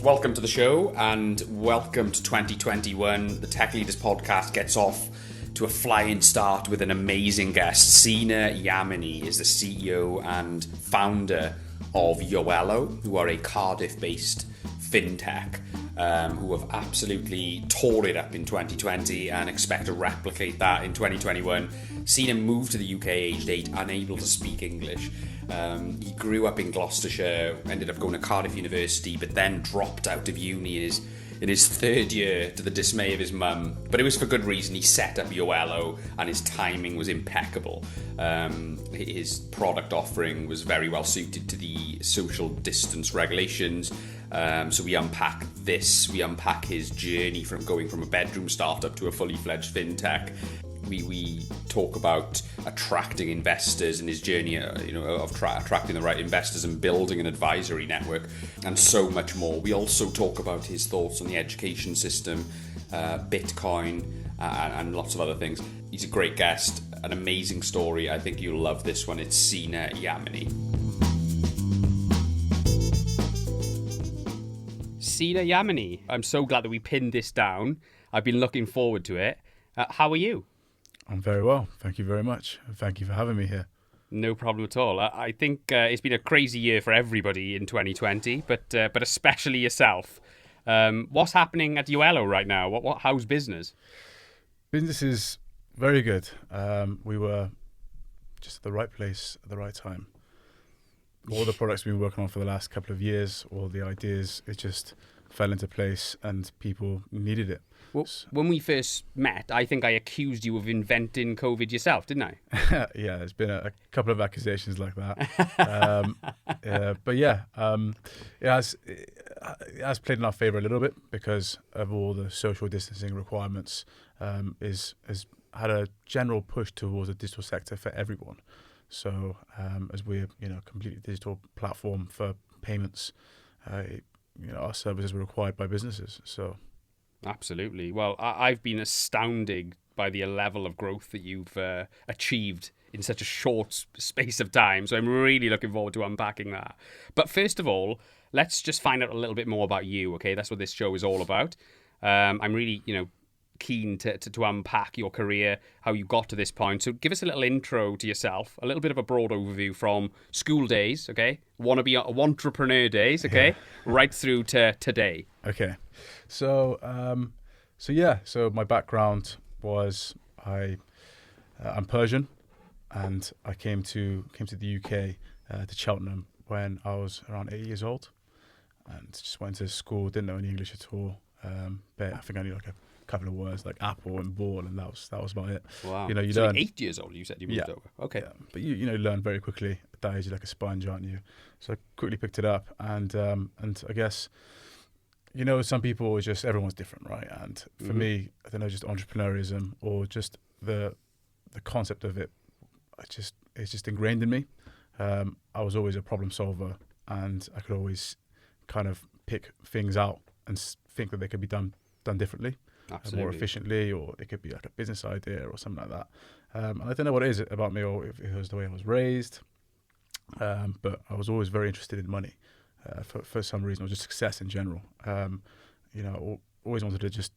welcome to the show and welcome to 2021. The Tech Leaders Podcast gets off to a flying start with an amazing guest. Cena Yamanee is the CEO and founder of Yoello, who are a Cardiff-based fintech who have absolutely tore it up in 2020 and expect to replicate that in 2021. Cena moved to the UK aged 8, unable to speak English. He grew up in Gloucestershire, ended up going to Cardiff University, but then dropped out of uni in his third year to the dismay of his mum. But it was for good reason. He set up Yoello and his timing was impeccable. His product offering was very well suited to the social distance regulations. So we unpack this. We unpack his journey from going from a bedroom startup to a fully fledged fintech. We talk about attracting investors and his journey, of attracting the right investors and building an advisory network, and so much more. We also talk about his thoughts on the education system, Bitcoin, and lots of other things. He's a great guest, an amazing story. I think you'll love this one. It's Cena Yamanee. Cena Yamanee. I'm so glad that we pinned this down. I've been looking forward to it. How are you? I'm very well. Thank you very much. Thank you for having me here. No problem at all. I think it's been a crazy year for everybody in 2020, but especially yourself. What's happening at Yoello right now? How's business? Business is very good. We were just at the right place at the right time. All the products we've been working on for the last couple of years, all the ideas, it just fell into place and people needed it. Well, when we first met, I think I accused you of inventing COVID yourself, didn't I? Yeah, there's been a couple of accusations like that. But yeah, it has played in our favour a little bit because of all the social distancing requirements. Has had a general push towards a digital sector for everyone. So as we're a completely digital platform for payments, our services were required by businesses. So. Absolutely. Well, I've been astounded by the level of growth that you've achieved in such a short space of time. So I'm really looking forward to unpacking that. But first of all, let's just find out a little bit more about you, okay? That's what this show is all about. I'm really, keen to unpack your career, how you got to this point. So give us a little intro to yourself, a little bit of a broad overview from school days, okay? Wannabe entrepreneur days, okay? Yeah. Right through to today. Okay. So my background was I'm Persian, and I came to the UK to Cheltenham when I was around 8 years old, and just went to school. Didn't know any English at all, but I think I knew like a couple of words like apple and ball, and that was about it. Wow. You so learn 8 years old. You said you moved over. Okay. Yeah. But you learn very quickly at that age. You're like a sponge, aren't you? So I quickly picked it up, and I guess. Some people everyone's different, right? And for me, I don't know, just entrepreneurism or just the concept of it, it's just ingrained in me. I was always a problem solver, and I could always kind of pick things out and think that they could be done differently, more efficiently, or it could be like a business idea or something like that. And I don't know what it is about me, or if it was the way I was raised, but I was always very interested in money. For some reason, or just success in general. Always wanted to just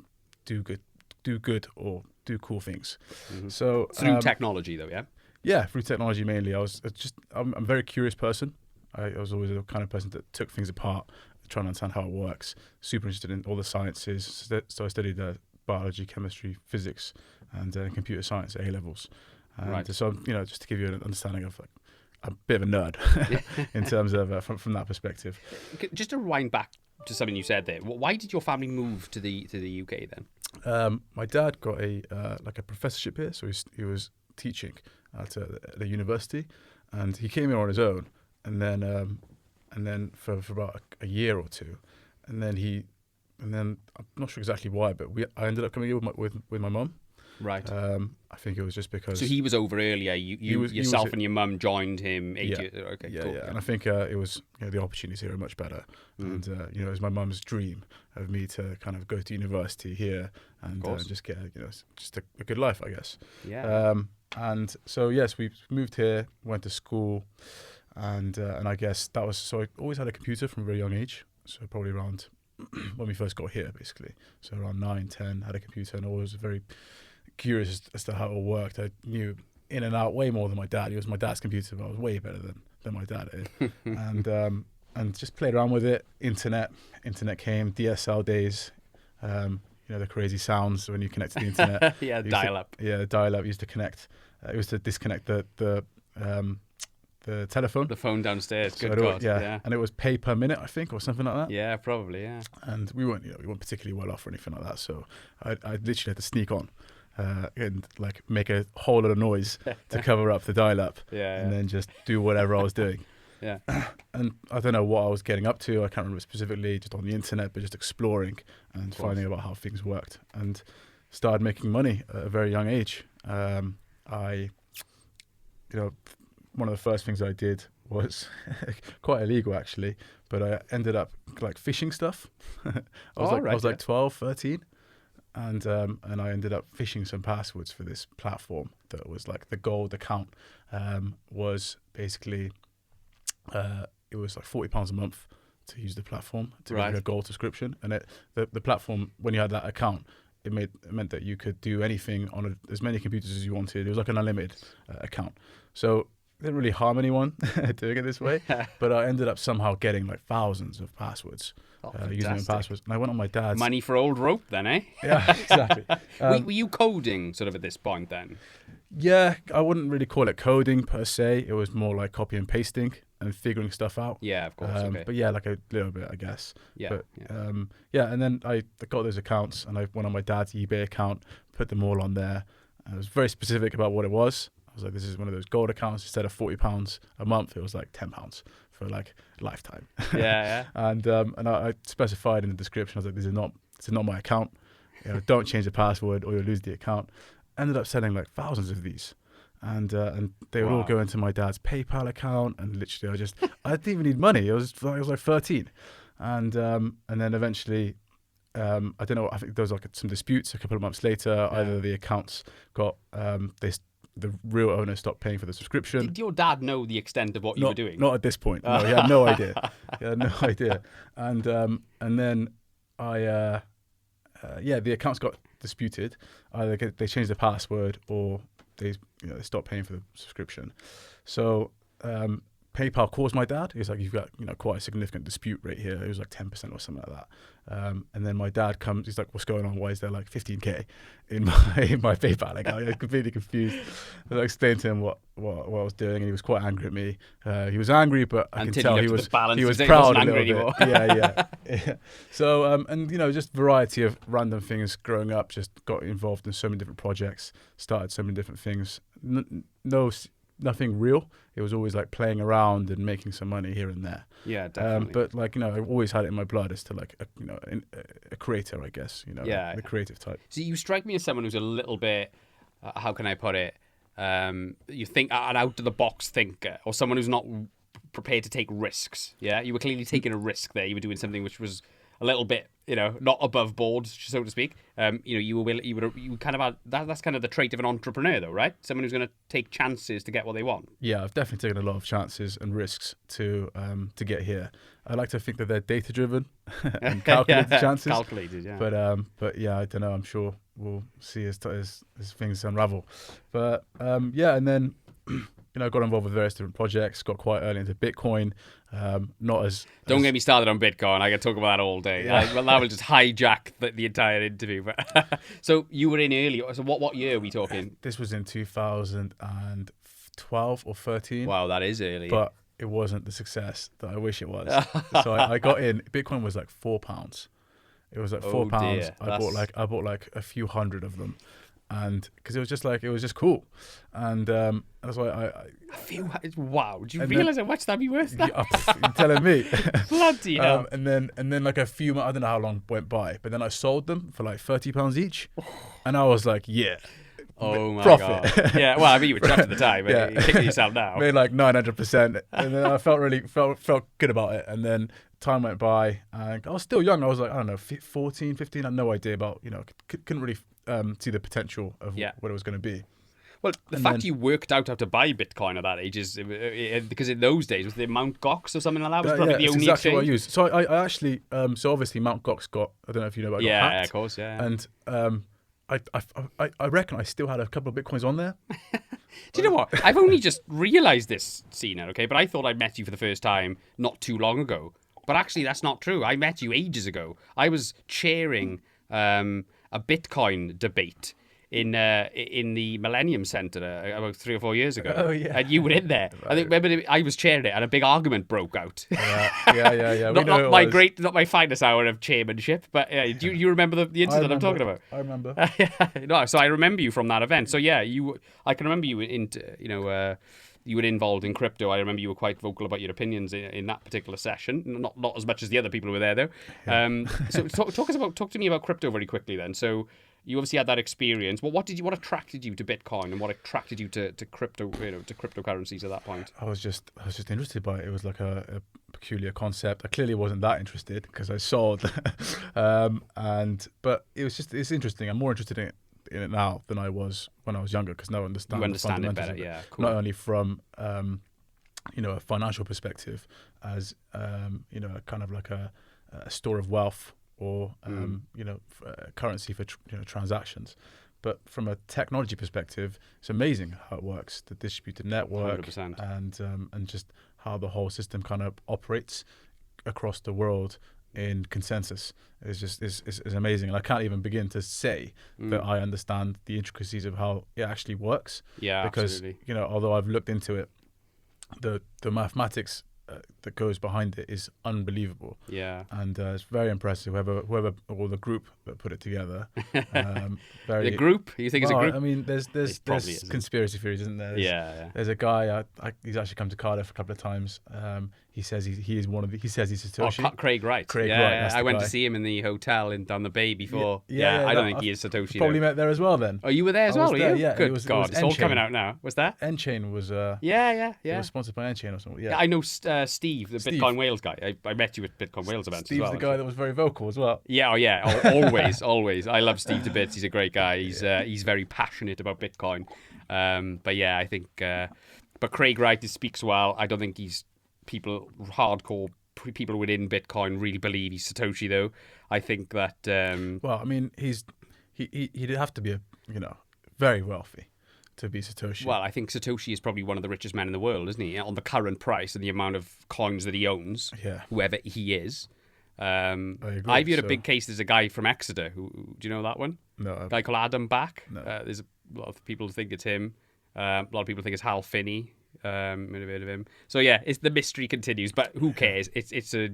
do good or do cool things. Mm-hmm. So through technology, though, yeah. Yeah, through technology mainly. I'm a very curious person. I was always the kind of person that took things apart, trying to understand how it works. Super interested in all the sciences. So I studied biology, chemistry, physics, and computer science at A levels. Right. So just to give you an understanding of like. A bit of a nerd in terms of from that perspective. Just to rewind back to something you said there. Why did your family move to the UK then? My dad got a professorship here, so he was teaching at the university, and he came here on his own, and then for about a year or two, and then I'm not sure exactly why, but I ended up coming here with my mum. Right. I think it was just because. So he was over earlier. Yourself and your mum joined him 8 years. Okay. Yeah, cool. yeah. And I think it was the opportunities here are much better, and it was my mum's dream of me to kind of go to university here and just get just a good life, I guess. Yeah. And so yes, we moved here, went to school, and I guess that was so. I always had a computer from a very young age, so probably around when we first got here, basically. So around 9, 10, had a computer, and I was very curious as to how it all worked. I knew in and out way more than my dad. It was my dad's computer, but I was way better than my dad did. And just played around with it. Internet came, DSL days. The crazy sounds when you connect to the internet. Yeah, dial-up. Dial-up used to connect. It was to disconnect the telephone. The phone downstairs. Good so God. Yeah. And it was pay per minute, I think, or something like that. Yeah, probably. Yeah. And we weren't particularly well off or anything like that. So I literally had to sneak on and like make a whole lot of noise to cover up the dial-up, and then just do whatever I was doing. Yeah. And I don't know what I was getting up to. I can't remember specifically, just on the internet, but just exploring and finding out how things worked, and started making money at a very young age. One of the first things I did was quite illegal, actually, but I ended up like phishing stuff. I was like 12, 13. And I ended up phishing some passwords for this platform that was like the gold account. Was basically it was like £40 a month to use the platform to get a gold subscription. And the platform, when you had that account, it meant that you could do anything on as many computers as you wanted. It was like an unlimited account. So it didn't really harm anyone doing it this way, but I ended up somehow getting like thousands of passwords. Using passwords, and I went on my dad's. Money for old rope, then, eh? Yeah, exactly. Were you coding sort of at this point then? Yeah, I wouldn't really call it coding per se. It was more like copy and pasting and figuring stuff out. Yeah, of course. Okay. But yeah, like a little bit, I guess. Yeah. But and then I got those accounts, and I went on my dad's eBay account, put them all on there. I was very specific about what it was. I was like, this is one of those gold accounts. Instead of £40 a month, it was like £10 for like lifetime. Yeah. And I specified in the description, I was like, this is not my account. Don't change the password or you'll lose the account. Ended up selling like thousands of these, and they would all go into my dad's PayPal account, and literally I didn't even need money. I was like 13, and then eventually, I don't know. I think there was like some disputes a couple of months later. Yeah. Either the accounts got the real owner stopped paying for the subscription. Did your dad know the extent of what you were doing? Not at this point. No, he had no idea. And then the accounts got disputed. Either they changed the password or they stopped paying for the subscription. So PayPal calls my dad. He's like, you've got quite a significant dispute rate here. It was like 10% or something like that. And then my dad comes. He's like, what's going on? Why is there like 15k in my PayPal? Like, I was completely confused. I explained to him what I was doing, and he was quite angry at me. He was angry, but I can tell he was proud a little bit. Yeah. So just variety of random things growing up. Just got involved in so many different projects. Started so many different things. Nothing real. It was always like playing around and making some money here and there. Yeah, definitely. But I always had it in my blood as to like a creator, I guess. The creative type. So you strike me as someone who's a little bit, how can I put it? You think an out of the box thinker, or someone who's not prepared to take risks. Yeah, you were clearly taking a risk there. You were doing something which was a little bit, not above board, so to speak. You kind of had, that's kind of the trait of an entrepreneur, though, right? Someone who's going to take chances to get what they want. Yeah, I've definitely taken a lot of chances and risks to get here. I like to think that they're data driven and calculated chances. Calculated, yeah. But yeah, I don't know. I'm sure we'll see as things unravel. But and then. I got involved with various different projects, got quite early into Bitcoin. Don't get me started on Bitcoin. I can talk about that all day. Yeah. That will just hijack the entire interview. But so you were in early. So what year are we talking? This was in 2012 or 13. Wow, that is early. But it wasn't the success that I wish it was. So I got in. Bitcoin was like £4. It was like £4. Dear. I bought like a few hundred of them. And because it was just cool, and that's why I feel wow. Do you realise how much that'd be worth? That? You're telling me. Bloody hell. And then like a few months, I don't know how long went by, but then I sold them for like £30 each, and I was like, yeah. Oh my profit. God. Yeah, well, I mean, you were chuffed at the time, but you're kicking yourself now. Made like 900%, and then I felt good about it. And then time went by, and I was still young. I was like, I don't know, 14, 15. I had no idea about, couldn't really see the potential of what it was going to be. Well, the fact you worked out how to buy Bitcoin at that age is because in those days was the Mt. Gox or something like that was probably the only exactly exchange. what I used. So I actually so obviously Mt. Gox got, I don't know if you know about it, got hacked. Yeah, of course, yeah. And I reckon I still had a couple of Bitcoins on there. Do you know what? I've only just realised this, Cena, okay? But I thought I'd met you for the first time not too long ago. But actually, that's not true. I met you ages ago. I was chairing a Bitcoin debate in the Millennium Centre about 3 or 4 years ago. Oh, yeah. And you were in there. Right. I think remember I was chairing it and a big argument broke out. Yeah. Not my finest hour of chairmanship, but do you remember the incident I'm talking about? I remember. No, so I remember you from that event. So yeah, I can remember you you were involved in crypto. I remember you were quite vocal about your opinions in that particular session. Not as much as the other people who were there though. Yeah. So talk to me about crypto very quickly then. So you obviously had that experience. Well, what attracted you to Bitcoin and what attracted you to crypto, to cryptocurrencies at that point? I was just interested by it. It was like a peculiar concept. I clearly wasn't that interested because I sold, but it's interesting. I'm more interested in it now than I was when I was younger because now I understand. You understand it better, yeah. Cool. Not only from a financial perspective, as kind of like a store of wealth or currency for transactions, but from a technology perspective, it's amazing how it works. The distributed network 100%. and just how the whole system kind of operates across the world in consensus is amazing, and I can't even begin to say that I understand the intricacies of how it actually works. Yeah, because absolutely. Although I've looked into it, the mathematics that goes behind it is unbelievable. Yeah, and it's very impressive. Whoever or the group that put it together. The group? You think it's a group? I mean, there's conspiracy theories, isn't there? There's a guy. He's actually come to Cardiff a couple of times. He says he is one of the. He says he's Satoshi. Oh, Craig Wright. Wright. I went to see him in the hotel down the bay before. I don't think he is Satoshi. Probably met there as well then. Oh, you were there as well, were you? Yeah. Good God, it's all coming out now. Was that? N-Chain was. Yeah. It was sponsored by N-Chain or something. Yeah. I know Steve, the Bitcoin Wales guy. I met you at Bitcoin Wales events Steve's as well. the guy that was very vocal as well. Yeah. Always. I love Steve to bits. He's a great guy. He's very passionate about Bitcoin. But yeah, I think. But Craig Wright speaks well. I don't think hardcore people within Bitcoin really believe he's Satoshi though. I think that. Well, I mean, he'd have to be very wealthy to be Satoshi. Well, I think Satoshi is probably one of the richest men in the world, isn't he? On the current price and the amount of coins that he owns, whoever he is. I agree, I've heard a big case. There's a guy from Exeter. Do you know that one? No. A guy called Adam Back. No. There's a lot of people think it's him. A lot of people think it's Hal Finney. Might have heard of him. So yeah, the mystery continues. But who cares? It's a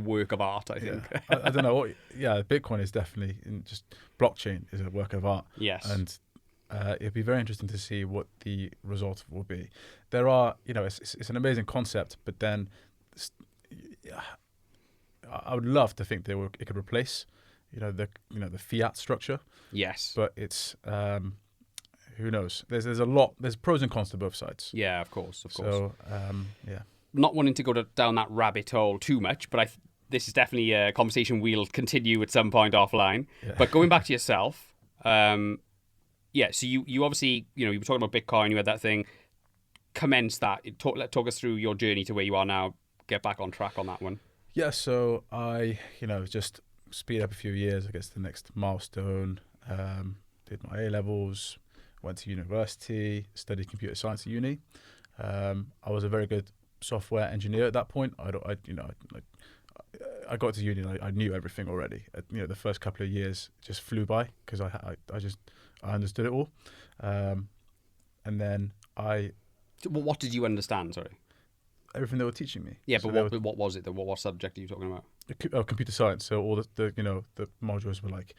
work of art, I think. Yeah. I don't know what. Yeah, Bitcoin is definitely just blockchain is a work of art. Yes. And it'd be very interesting to see what the result will be. There are, it's an amazing concept, but then I would love to think it could replace, the fiat structure. Yes. But it's who knows? There's pros and cons to both sides. Yeah, of course. So not wanting to go down that rabbit hole too much, but this is definitely a conversation we'll continue at some point offline. Yeah. But going back to yourself. So you obviously, you were talking about Bitcoin, you had that thing, commence that. Talk us through your journey to where you are now, get back on track on that one. Yeah, so I, just speed up a few years, I guess the next milestone, did my A-levels, went to university, studied computer science at uni. I was a very good software engineer at that point. I got to uni and I knew everything already. The first couple of years just flew by because I understood it all, and then What did you understand? Sorry. Everything they were teaching me. Yeah, so but what was it? What subject are you talking about? Computer science. So all the modules were like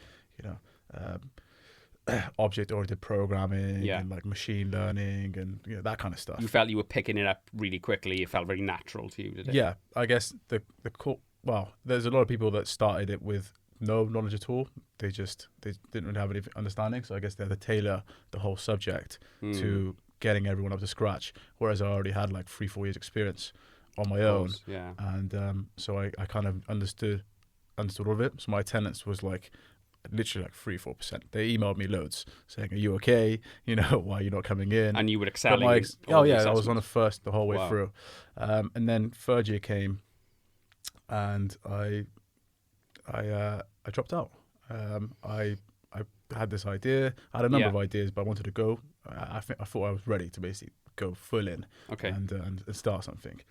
object-oriented programming and like machine learning and that kind of stuff. You felt you were picking it up really quickly. It felt very natural to you, did it? Yeah, I guess there's a lot of people that started it with no knowledge at all. They didn't really have any understanding. So I guess they had to tailor the whole subject to getting everyone up to scratch. Whereas I already had like 3-4 years experience on my own. Yeah. And so I kind of understood all of it. So my attendance was like literally like 3-4%. They emailed me loads saying, "Are you okay? You know, why are you not coming in?" And you were excelling. I was on a first the whole way Wow. through, and then third year came, and I dropped out. I had this idea. I had a number of ideas, but I wanted to go. I thought I was ready to basically go full in, and start something.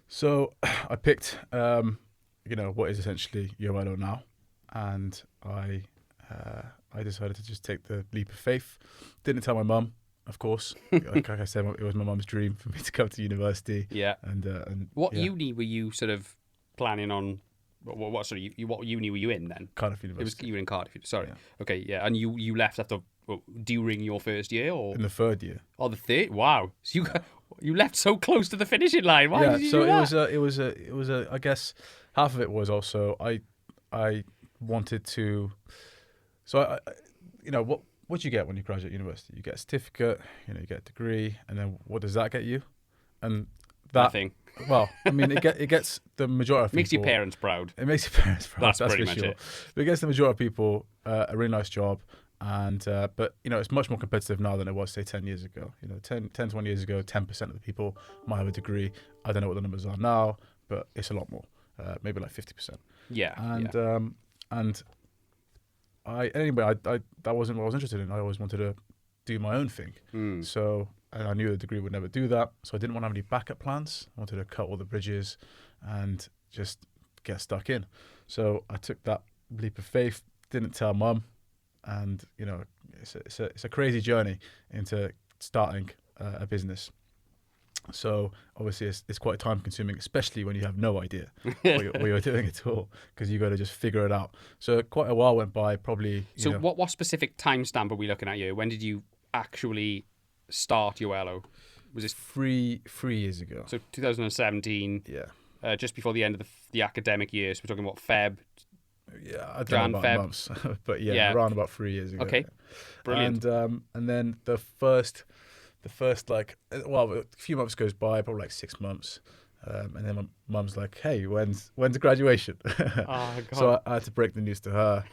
So I picked, what is essentially Yoello now, and I decided to just take the leap of faith. Didn't tell my mum, of course. Like I said, it was my mum's dream for me to come to university. Yeah. And what uni were you sort of planning on? What uni were you in then? Cardiff University. You were in Cardiff. Sorry. Yeah. Okay. Yeah. And you left after during your first year, or in the third year? Oh, the third. Wow. So you left so close to the finishing line. Why did you do that? It was a. I guess half of it was also I wanted to. So what do you get when you graduate university? You get a certificate. You get a degree, and then what does that get you? And that, nothing. Well, I mean, it gets the majority of people. Makes your parents proud. It makes your parents proud. That's pretty much it. But it gets the majority of people a really nice job. And but it's much more competitive now than it was, say, 10 years ago. 10, 20 years ago, 10% of the people might have a degree. I don't know what the numbers are now, but it's a lot more, maybe like 50%. Yeah. And I that wasn't what I was interested in. I always wanted to do my own thing. So, and I knew the degree would never do that. So I didn't want to have any backup plans. I wanted to cut all the bridges and just get stuck in. So I took that leap of faith. Didn't tell mum. And it's a crazy journey into starting a business. So obviously it's quite time consuming, especially when you have no idea what you're doing at all, because you got to just figure it out. So quite a while went by, probably. So what specific timestamp are we looking at here? When did you actually start Yoello? Was this 3 years ago? So 2017. Yeah. Just before the end of the academic year. So we're talking about Feb. Yeah, I don't know about months, but around about 3 years ago. Okay, brilliant. And then the first a few months goes by, probably like 6 months, and then my mum's like, "Hey, when's the graduation?" Oh, God. So I had to break the news to her,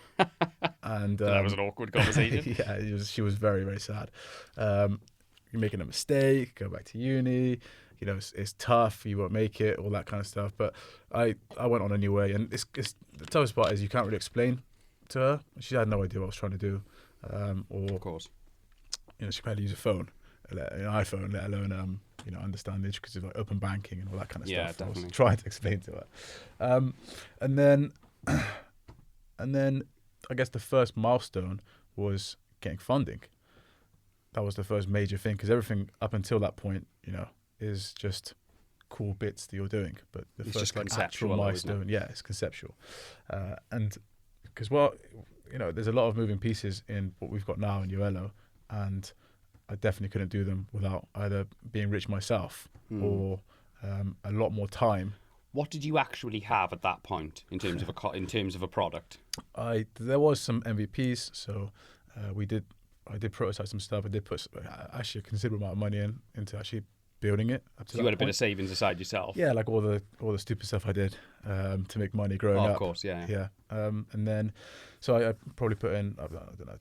and that was an awkward conversation. Yeah, she was very, very sad. You're making a mistake. Go back to uni. It's tough, you won't make it, all that kind of stuff. But I went on anyway, and it's the toughest part is you can't really explain to her. She had no idea what I was trying to do, or of course, she could barely use an iPhone, let alone understand the intricacies of like open banking and all that kind of stuff. Definitely. I was trying to explain to her, and then I guess the first milestone was getting funding. That was the first major thing, because everything up until that point, is just cool bits that you're doing, but the it's first just actual milestone, it's conceptual, and because there's a lot of moving pieces in what we've got now in Yoello, and I definitely couldn't do them without either being rich myself or a lot more time. What did you actually have at that point in terms of a product? There was some MVPs, so I did prototype some stuff. I did put actually a considerable amount of money into actually building it. So you had a bit of savings aside yourself. Yeah, like all the stupid stuff I did to make money growing up. Of course, yeah. And then, so I probably put in, I don't know,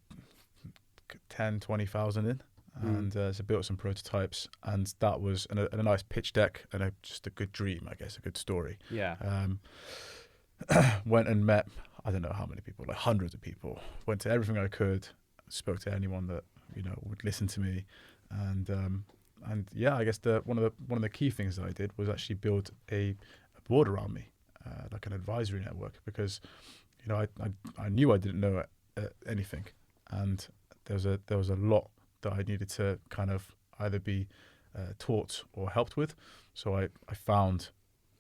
10, 20,000 in, and so built some prototypes, and that was a nice pitch deck and just a good dream, I guess, a good story. Yeah. Went and met, I don't know how many people, like hundreds of people. Went to everything I could, spoke to anyone that would listen to me, and I guess one of the key things that I did was actually build a board around me, like an advisory network, because I knew I didn't know anything, and there was a lot that I needed to kind of either be taught or helped with. So I found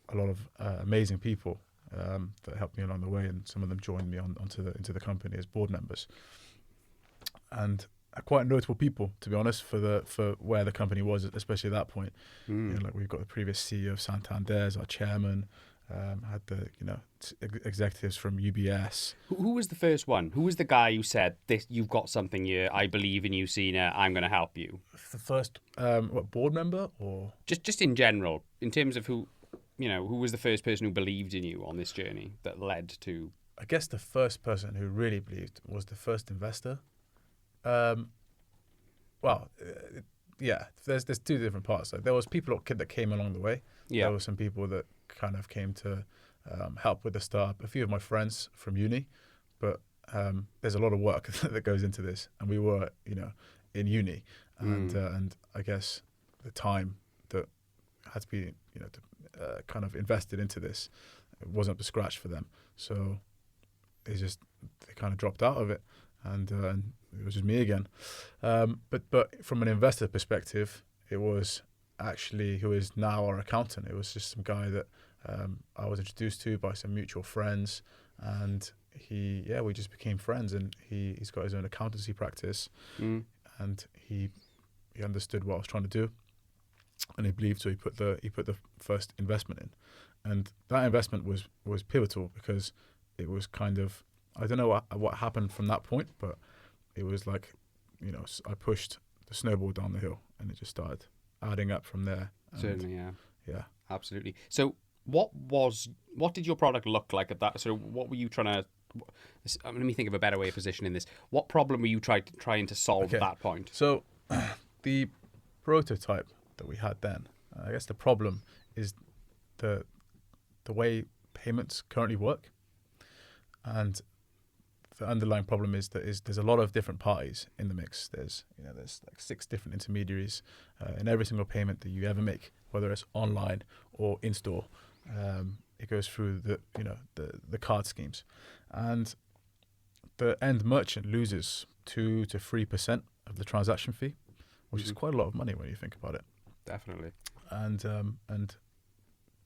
a lot of amazing people that helped me along the way, and some of them joined me into the company as board members, and quite notable people, to be honest, for where the company was, especially at that point. Like we've got the previous CEO of Santander as our chairman, had the executives from UBS. Who was the first one? Who was the guy who said, "This, you've got something here. I believe in you, Cena. I'm going to help you"? The first board member, or just in general, in terms of who was the first person who believed in you on this journey that led to I guess the first person who really believed was the first investor. Yeah, there's two different parts. Like there was people that came along the way. Yeah. There were some people that kind of came to help with the startup. A few of my friends from uni, but there's a lot of work that goes into this. And we were, in uni, and I guess the time that had to be, kind of invested into this, it wasn't up to scratch for them. So they kind of dropped out of it, and it was just me again. But from an investor perspective, it was actually who is now our accountant. It was just some guy that I was introduced to by some mutual friends, and we just became friends. And he's got his own accountancy practice, and he understood what I was trying to do, and he believed. So he put the first investment in, and that investment was pivotal because it was kind of, I don't know what happened from that point, but it was like, I pushed the snowball down the hill, and it just started adding up from there. Certainly, yeah, absolutely. So, what did your product look like at that? So, what were you trying to? Let me think of a better way of positioning this. What problem were you trying to solve at that point? So, the prototype that we had then, I guess the problem is the way payments currently work, and the underlying problem is that there's a lot of different parties in the mix. There's like 6 different intermediaries in every single payment that you ever make, whether it's online or in store. It goes through the card schemes, and the end merchant loses 2 to 3% of the transaction fee, which is quite a lot of money when you think about it. Definitely. And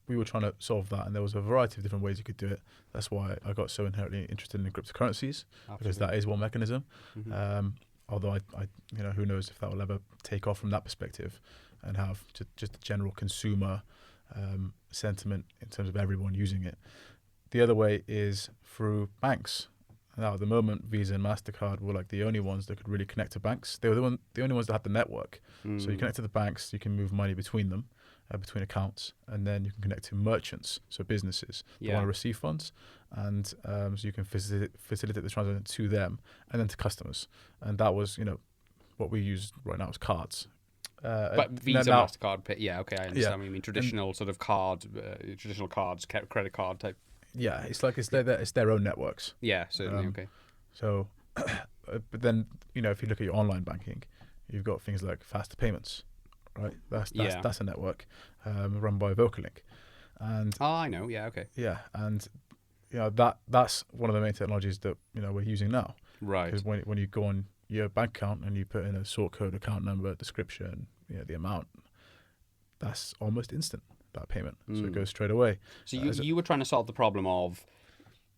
we were trying to solve that, and there was a variety of different ways you could do it. That's why I got so inherently interested in cryptocurrencies, because that is one mechanism. Although I who knows if that will ever take off from that perspective and have just a general consumer sentiment in terms of everyone using it. The other way is through banks. Now, at the moment, Visa and MasterCard were like the only ones that could really connect to banks. They were the only ones that had the network. So you connect to the banks, you can move money between them, between accounts, and then you can connect to merchants, so businesses that want to receive funds, and so you can facilitate the transaction to them and then to customers. And that was, what we use right now is cards. But Visa, MasterCard, I understand what you mean. Traditional sort of traditional cards, credit card type. Yeah, it's like it's their own networks. Yeah, certainly. Okay. So, but then if you look at your online banking, you've got things like faster payments, right? That's a network run by Vocalink, and I know. Yeah. Okay. Yeah, and that's one of the main technologies that we're using now. Right. Because when you go on your bank account and you put in a sort code, account number, description, the amount, that's almost instant, that payment. So it goes straight away. So you were trying to solve the problem of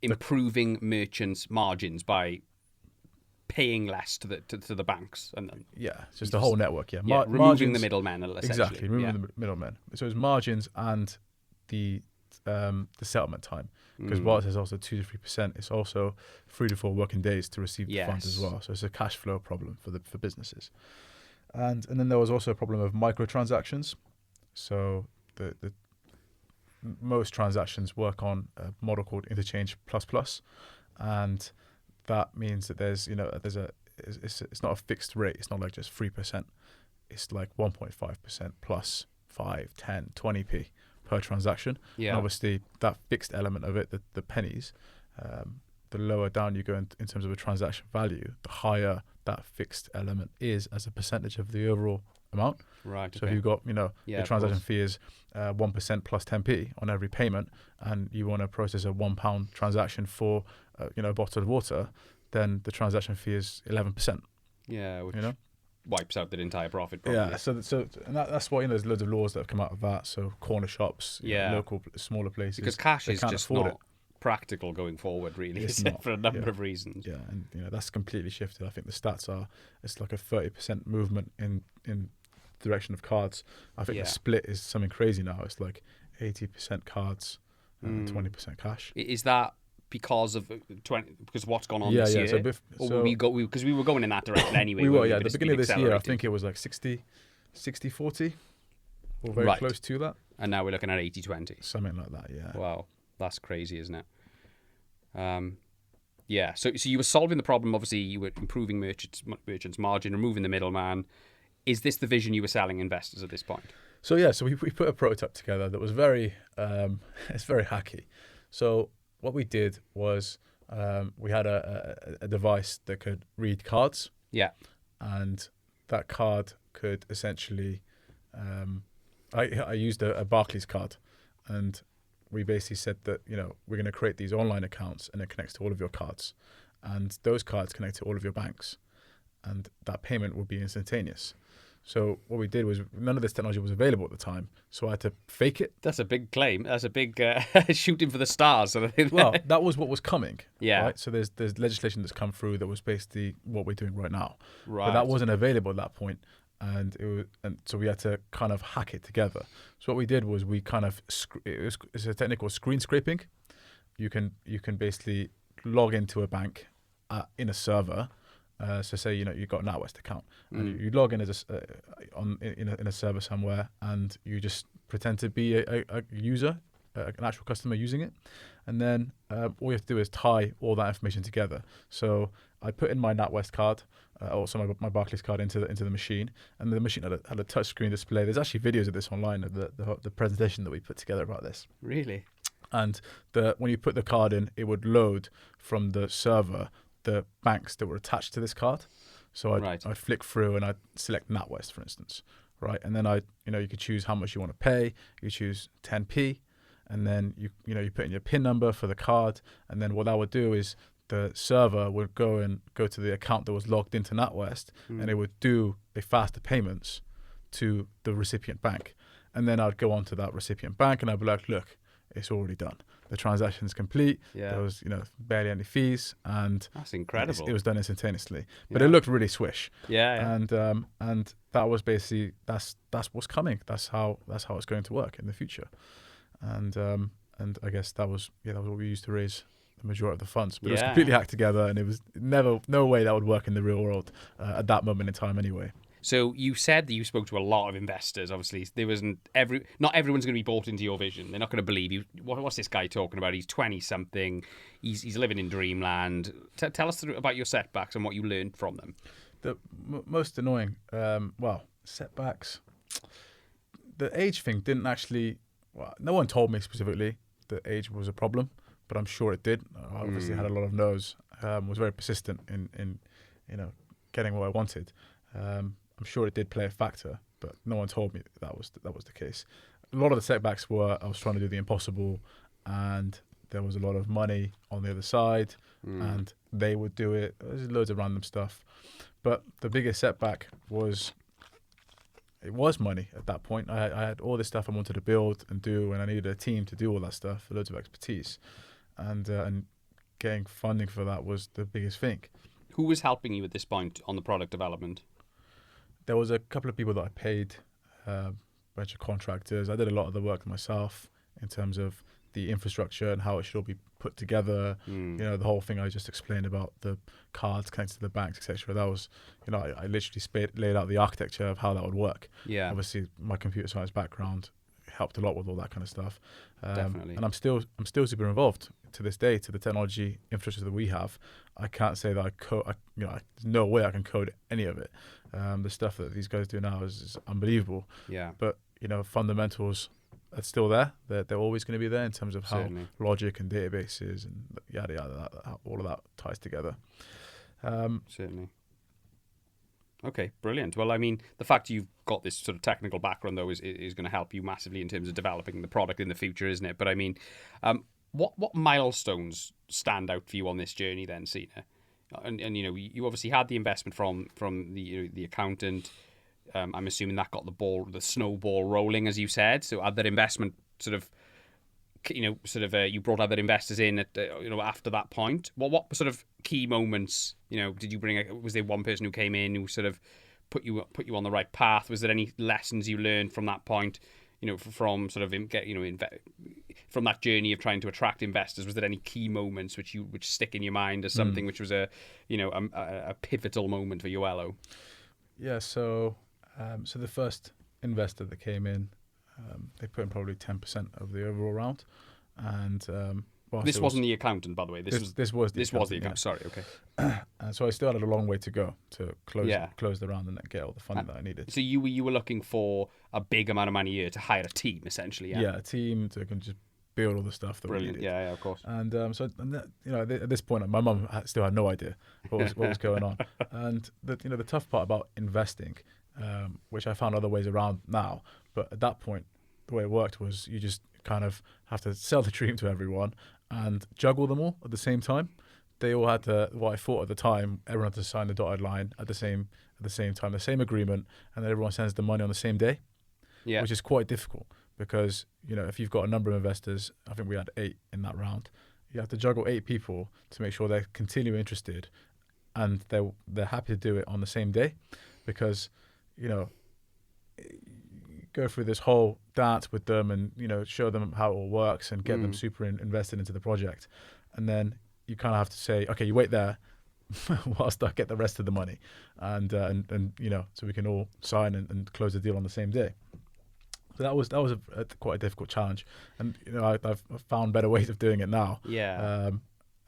improving merchants' margins by paying less to the banks, and then it's just the whole network. Removing margins, the middlemen, essentially. Exactly, removing the middlemen. So it's margins and the settlement time, because whilst there's also 2 to 3%, it's also 3 to 4 working days to receive the funds as well. So it's a cash flow problem for businesses, and then there was also a problem of microtransactions. So the most transactions work on a model called interchange plus, and that means that it's not a fixed rate. It's not like just 3%. It's like 1.5% plus 5, 10, 20p per transaction. Yeah. And obviously that fixed element of it, the pennies, the lower down you go in terms of a transaction value, the higher that fixed element is as a percentage of the overall amount. Right. So if you've got, the transaction fee is 1% plus 10p on every payment, and you want to process a £1 transaction for, a bottle of water, then the transaction fee is 11%. Yeah, which wipes out the entire profit. Probably. Yeah. So and that's why there's loads of laws that have come out of that. So corner shops, local smaller places, because cash is just not practical going forward, really, for a number of reasons. Yeah, and that's completely shifted. I think the stats are it's like a 30% movement in the direction of cards. I think the split is something crazy now. It's like 80% cards and 20% cash. Is that because of what's gone on this year? Because we were going in that direction anyway. We were, at the beginning of this year, I think it was like 60-40, or very close to that. And now we're looking at 80-20. Something like that, yeah. Wow, that's crazy, isn't it? Yeah. So you were solving the problem. Obviously, you were improving merchants' margin, removing the middleman. Is this the vision you were selling investors at this point? So yeah, so we put a prototype together that was very, it's very hacky. So what we did was we had a device that could read cards. Yeah. And that card could essentially, I used a Barclays card, and we basically said that, we're going to create these online accounts and it connects to all of your cards, and those cards connect to all of your banks, and that payment will be instantaneous. So what we did was, none of this technology was available at the time, so I had to fake it. That's a big claim. That's a big shooting for the stars. Sort of thing. Well, that was what was coming. Yeah. Right? So there's legislation that's come through that was basically what we're doing right now. Right. But that wasn't available at that point, and so we had to kind of hack it together. So what we did was we kind of it's a technique called screen scraping. You can basically log into a bank in a server. So say you got a NatWest account, and you log in as in a server somewhere, and you just pretend to be a user, an actual customer using it, and then all you have to do is tie all that information together. So I put in my NatWest card, also my Barclays card into the machine, and the machine had a touch screen display. There's actually videos of this online, of the presentation that we put together about this. Really? And when you put the card in, it would load from the server the banks that were attached to this card. So I'd flick through and I'd select NatWest, for instance, right? And then you could choose how much you want to pay. You choose 10p, and then you put in your PIN number for the card, and then what that would do is the server would go to the account that was logged into NatWest, and it would do the faster payments to the recipient bank. And then I'd go on to that recipient bank and I'd be like, look, it's already done. The transaction is complete. Yeah. There was, barely any fees, and that's incredible. It was done instantaneously, but it looked really swish. Yeah. And that was basically that's what's coming. That's how it's going to work in the future. And I guess that was what we used to raise the majority of the funds. But it was completely hacked together, and it was no way that would work in the real world at that moment in time anyway. So you said that you spoke to a lot of investors. Obviously, not everyone's going to be bought into your vision. They're not going to believe you. What's this guy talking about? He's 20-something. He's living in dreamland. Tell us about your setbacks and what you learned from them. The most annoying, setbacks. The age thing didn't actually. Well, no one told me specifically that age was a problem, but I'm sure it did. I obviously had a lot of no's. Was very persistent in getting what I wanted. I'm sure it did play a factor, but no one told me that was the case. A lot of the setbacks were I was trying to do the impossible, and there was a lot of money on the other side, and they would do it. There's loads of random stuff, but the biggest setback was money at that point. I had all this stuff I wanted to build and do, and I needed a team to do all that stuff, loads of expertise, and getting funding for that was the biggest thing. Who was helping you at this point on the product development? There was a couple of people that I paid, a bunch of contractors. I did a lot of the work myself in terms of the infrastructure and how it should all be put together. The whole thing I just explained about the cards connected to the banks, etc. That was, I literally laid out the architecture of how that would work. Yeah. Obviously, my computer science background helped a lot with all that kind of stuff. Definitely. And I'm still super involved to this day to the technology infrastructure that we have. I can't say that there's no way I can code any of it. The stuff that these guys do now is unbelievable. Yeah. But fundamentals are still there. They're always going to be there in terms of how logic and databases and yada yada, how all of that ties together. Certainly. Okay, brilliant. Well, I mean, the fact you've got this sort of technical background, though, is going to help you massively in terms of developing the product in the future, isn't it? But I mean, what milestones stand out for you on this journey then, Cena? And you obviously had the investment from the accountant. I'm assuming that got the snowball rolling, as you said. So had that investment you brought other investors in at after that point. What sort of key moments did you bring? Was there one person who came in who sort of put you on the right path? Was there any lessons you learned from that point? From sort of from that journey of trying to attract investors, was there any key moments which stick in your mind as something which was a pivotal moment for Yoello? Yeah. So the first investor that came in, they put in probably 10% of the overall round, and This wasn't the accountant, by the way. This was the accountant. Yeah. Sorry, okay. And so I still had a long way to go to close the round and get all the funding that I needed. So you were looking for a big amount of money a year to hire a team, essentially. Yeah, a team to can just build all the stuff that we needed. Yeah, of course. And at this point, my mum still had no idea what was going on. And the tough part about investing, which I found other ways around now, but at that point, the way it worked was you just kind of have to sell the dream to everyone and juggle them all at the same time. They all had to, what I thought at the time, everyone had to sign the dotted line at the same time, the same agreement, and then everyone sends the money on the same day, which is quite difficult because, if you've got a number of investors, I think we had 8 in that round, you have to juggle 8 people to make sure they're continually interested and they're happy to do it on the same day because, go through this whole dance with them and, show them how it all works and get them super invested into the project. And then you kind of have to say, okay, you wait there whilst I get the rest of the money and so we can all sign and close the deal on the same day. So that was quite a difficult challenge. And, I've found better ways of doing it now. Yeah.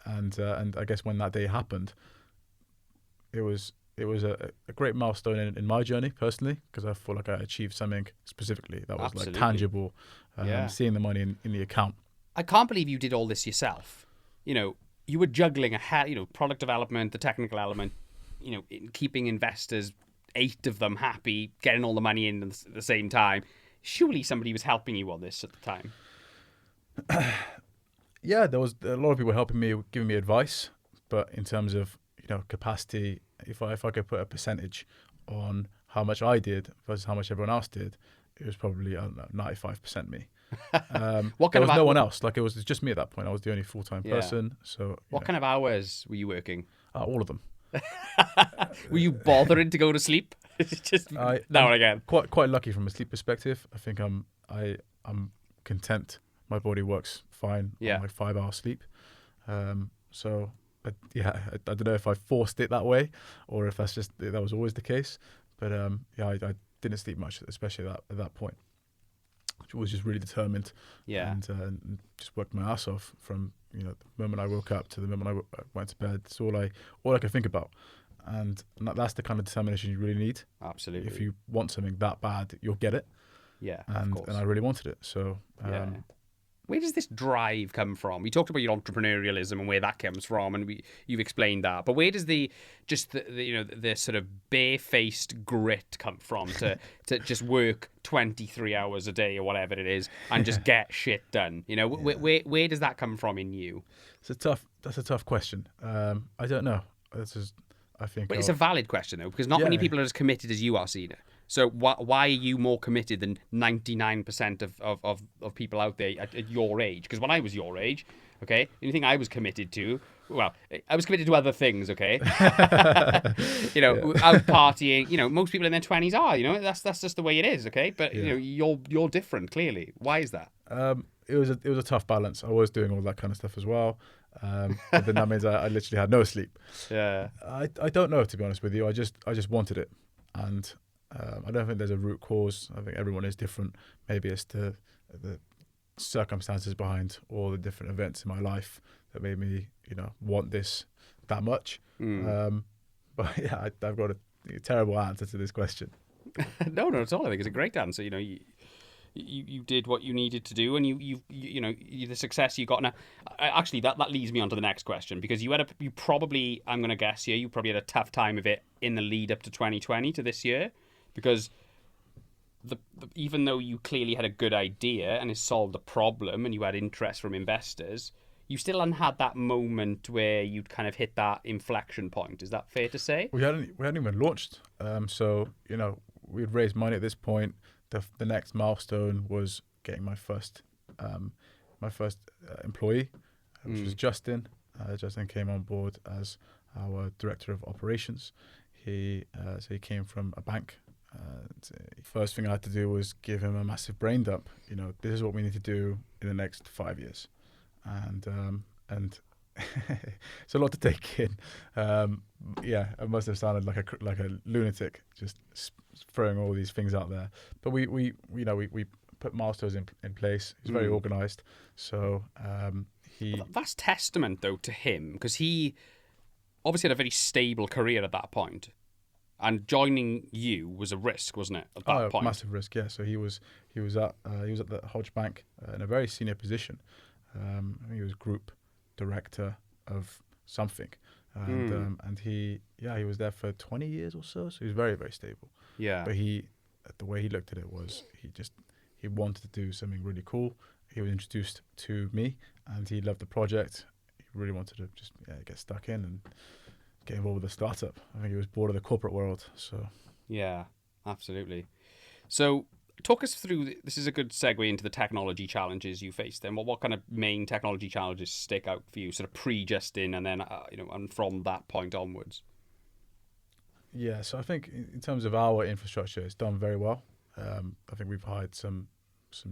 And I guess when that day happened, it was a great milestone in my journey personally because I feel like I achieved something specifically that was like tangible, seeing the money in the account. I can't believe you did all this yourself. You were juggling product development, the technical element, keeping investors, 8 of them happy, getting all the money in at the same time. Surely somebody was helping you on this at the time. Yeah, there was a lot of people helping me, giving me advice, but in terms of capacity, if I could put a percentage on how much I did versus how much everyone else did, it was probably 95% me. There was no one else. Like it was just me at that point. I was the only full-time person. So what kind of hours were you working? All of them. Were you bothering to go to sleep? Just now and again. Quite lucky from a sleep perspective. I think I'm content. My body works fine on like 5 hours sleep. So I don't know if I forced it that way or if that was always the case. But I didn't sleep much, especially at that point. I was just really determined and just worked my ass off from the moment I woke up to the moment I went to bed. It's all I could think about, and that's the kind of determination you really need. Absolutely. If you want something that bad, you'll get it. Yeah, and I really wanted it. So where does this drive come from? We talked about your entrepreneurialism and where that comes from, and you've explained that. But where does the sort of barefaced grit come from to just work 23 hours a day or whatever it is and just get shit done? Where does that come from in you? That's a tough question. I don't know. I think. But it's a valid question though, because not many people are as committed as you are, Cena. So why are you more committed than 99% of people out there at your age? Because when I was your age, okay, the only thing I was committed to, I was committed to other things, okay? Out partying, most people in their 20s are, that's just the way it is, okay? But, you're different, clearly. Why is that? It was a tough balance. I was doing all that kind of stuff as well. But then that means I literally had no sleep. Yeah. I don't know, to be honest with you. I just wanted it. And I don't think there's a root cause. I think everyone is different. Maybe it's the circumstances behind all the different events in my life that made me, want this that much. But yeah, I've got a terrible answer to this question. No, at all. I think it's a great answer. You did what you needed to do, and you the success you got. Now, actually, that leads me on to the next question, because you probably, I'm going to guess here, you probably had a tough time of it in the lead up to 2020 to this year, because even though you clearly had a good idea and it solved a problem and you had interest from investors, you still hadn't had that moment where you'd kind of hit that inflection point. Is that fair to say? We hadn't even launched. So we'd raised money at this point. The next milestone was getting my first employee, which was Justin. Justin came on board as our director of operations. He came from a bank. First thing I had to do was give him a massive brain dump. This is what we need to do in the next 5 years, and it's a lot to take in. I must have sounded like a lunatic, just throwing all these things out there. But we put milestones in place. He's very organised, so That's testament, though, to him, because he obviously had a very stable career at that point, and joining you was a risk, wasn't it? At that point, massive risk. Yeah. So he was at the Hodge Bank in a very senior position. I think he was group director of something, and he was there for 20 years or so. So he was very, very stable. Yeah. But the way he looked at it was he wanted to do something really cool. He was introduced to me, and he loved the project. He really wanted to just get stuck in and get involved with the startup. I think he was bored of the corporate world. So yeah, absolutely. So talk us through. This is a good segue into the technology challenges you faced. Then, what kind of main technology challenges stick out for you, sort of pre-Justin, and then and from that point onwards? Yeah, so I think in terms of our infrastructure, it's done very well. I think we've hired some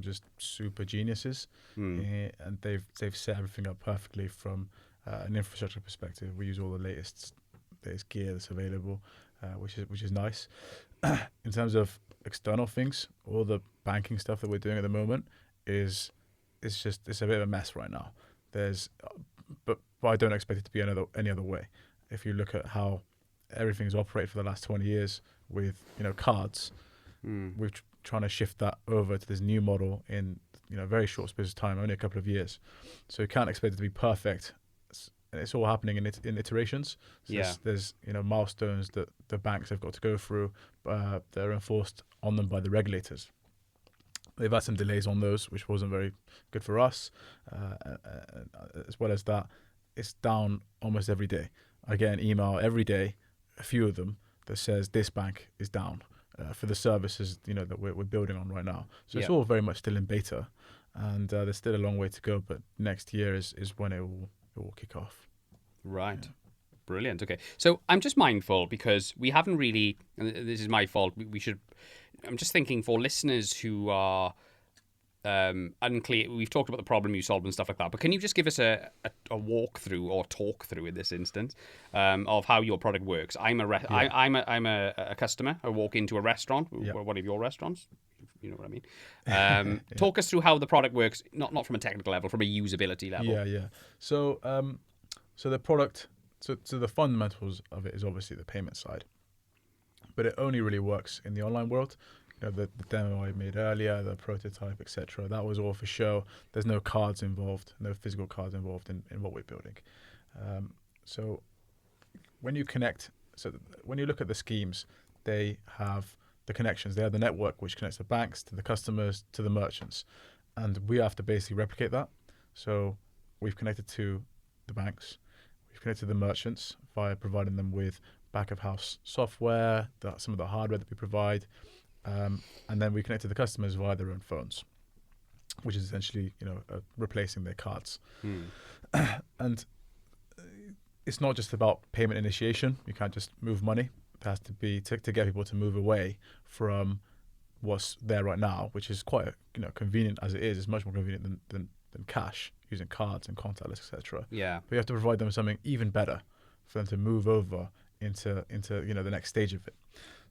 just super geniuses, and they've set everything up perfectly from an infrastructure perspective. We use all the latest gear that's available, which is nice. In terms of external things, all the banking stuff that we're doing at the moment it's a bit of a mess right now. But I don't expect it to be any other way. If you look at how everything's operated for the last 20 years with cards, we're trying to shift that over to this new model in a very short space of time, only a couple of years. So you can't expect it to be perfect. It's all happening in iterations. So there's milestones that the banks have got to go through. They're enforced on them by the regulators. They've had some delays on those, which wasn't very good for us. As well as that, it's down almost every day. I get an email every day, a few of them, that says this bank is down for the services that we're building on right now. So it's all very much still in beta, and there's still a long way to go. But next year is when it will kick off. Right. Yeah. Brilliant. Okay. So I'm just mindful because we haven't really, and this is my fault, we should, I'm just thinking for listeners who are unclear, we've talked about the problem you solved and stuff like that, but can you just give us a walkthrough or talk through in this instance of how your product works? I'm a customer. I walk into a restaurant, one of your restaurants. You know what I mean? Talk us through how the product works, not from a technical level, from a usability level. Yeah. So the product, so the fundamentals of it is obviously the payment side, but it only really works in the online world. The demo I made earlier, the prototype, etc. That was all for show. There's no cards involved, no physical cards involved in what we're building. So when you look at the schemes, they have the connections. They have the network which connects the banks to the customers to the merchants, and we have to basically replicate that. So we've connected to the banks, we've connected to the merchants via providing them with back of house software, some of the hardware that we provide. And then we connect to the customers via their own phones, which is essentially, replacing their cards. And it's not just about payment initiation. You can't just move money. It has to be to get people to move away from what's there right now, which is quite convenient as it is. It's much more convenient than cash, using cards and contactless, etc. Yeah. But you have to provide them with something even better for them to move over into the next stage of it.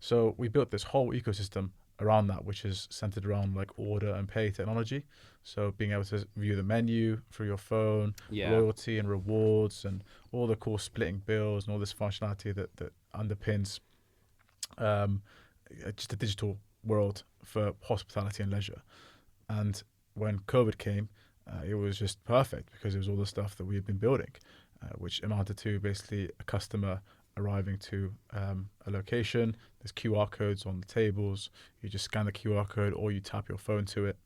So we built this whole ecosystem around that, which is centered around like order and pay technology. So being able to view the menu through your phone, loyalty and rewards, and all the cool splitting bills and all this functionality that underpins just a digital world for hospitality and leisure. And when COVID came, it was just perfect because it was all the stuff that we had been building, which amounted to basically a customer arriving to a location. There's QR codes on the tables. You just scan the QR code or you tap your phone to it,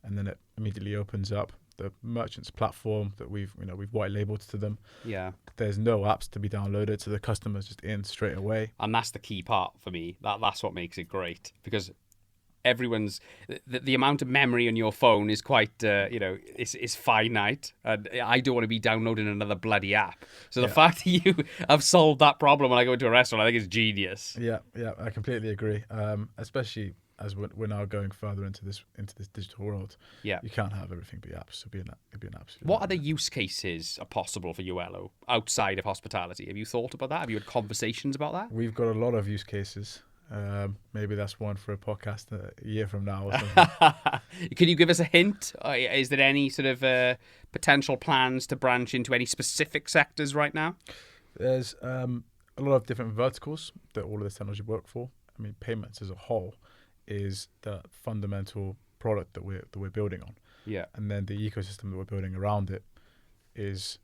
and then it immediately opens up the merchant's platform that we've white labeled to them. Yeah. There's no apps to be downloaded, so the customer's just in straight away. And that's the key part for me. That's what makes it great, because everyone's the amount of memory on your phone is quite is finite, and I don't want to be downloading another bloody app. So the fact that you have solved that problem when I go into a restaurant, I think is genius. Yeah, I completely agree. Especially as we're now going further into this digital world. Yeah, you can't have everything be apps. It'd be an absolute. What other use cases are possible for Yoello outside of hospitality? Have you thought about that? Have you had conversations about that? We've got a lot of use cases. Maybe that's one for a podcast a year from now or something. Can you give us a hint? Is there any sort of potential plans to branch into any specific sectors right now? There's a lot of different verticals that all of this technology work for. I mean, payments as a whole is the fundamental product that we're building on. Yeah. And then the ecosystem that we're building around it is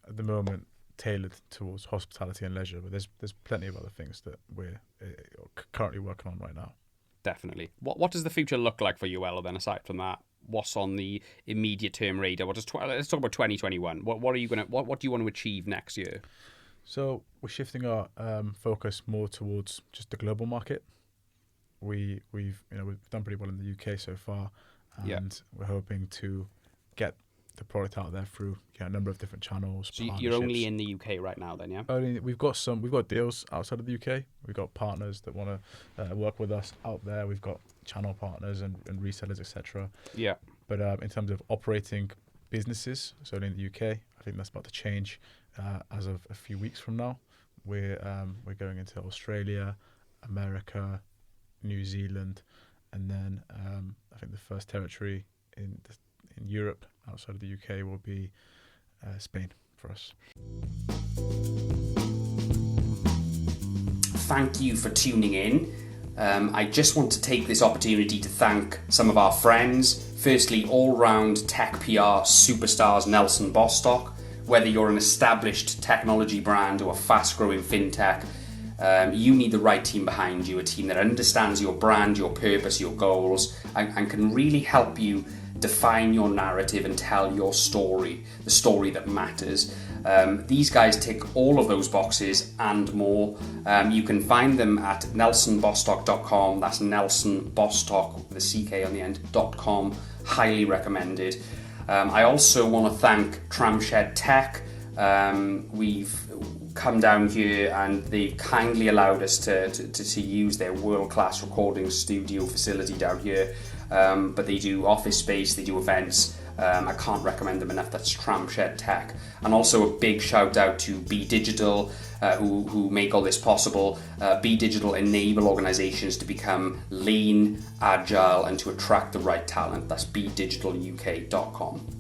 at the moment tailored towards hospitality and leisure, but there's plenty of other things that we're currently working on right now. Definitely. What does the future look like for Yoello then, aside from that? What's on the immediate term radar? Let's talk about 2021. What do you want to achieve next year? So we're shifting our focus more towards just the global market. We've done pretty well in the UK so far, and we're hoping to get the product out there through a number of different channels. So you're only in the UK right now, then, yeah? We've got deals outside of the UK. We've got partners that want to work with us out there. We've got channel partners and resellers, etc. Yeah. But in terms of operating businesses, so in the UK, I think that's about to change as of a few weeks from now. We're going into Australia, America, New Zealand, and then I think the first territory in Europe outside of the UK will be Spain for us. Thank you for tuning in. I just want to take this opportunity to thank some of our friends. Firstly, all-round tech PR superstars Nelson Bostock. Whether you're an established technology brand or a fast-growing fintech, you need the right team behind you, a team that understands your brand, your purpose, your goals, and can really help you define your narrative and tell your story, the story that matters. These guys tick all of those boxes and more. You can find them at nelsonbostock.com. That's Nelson Bostock with a CK on the end, .com. Highly recommended. I also want to thank Tramshed Tech. We've come down here and they've kindly allowed us to use their world-class recording studio facility down here. But they do office space, they do events. I can't recommend them enough. That's Tramshed Tech. And also a big shout out to Be Digital, who make all this possible. Be Digital enable organizations to become lean, agile, and to attract the right talent. That's bedigitaluk.com.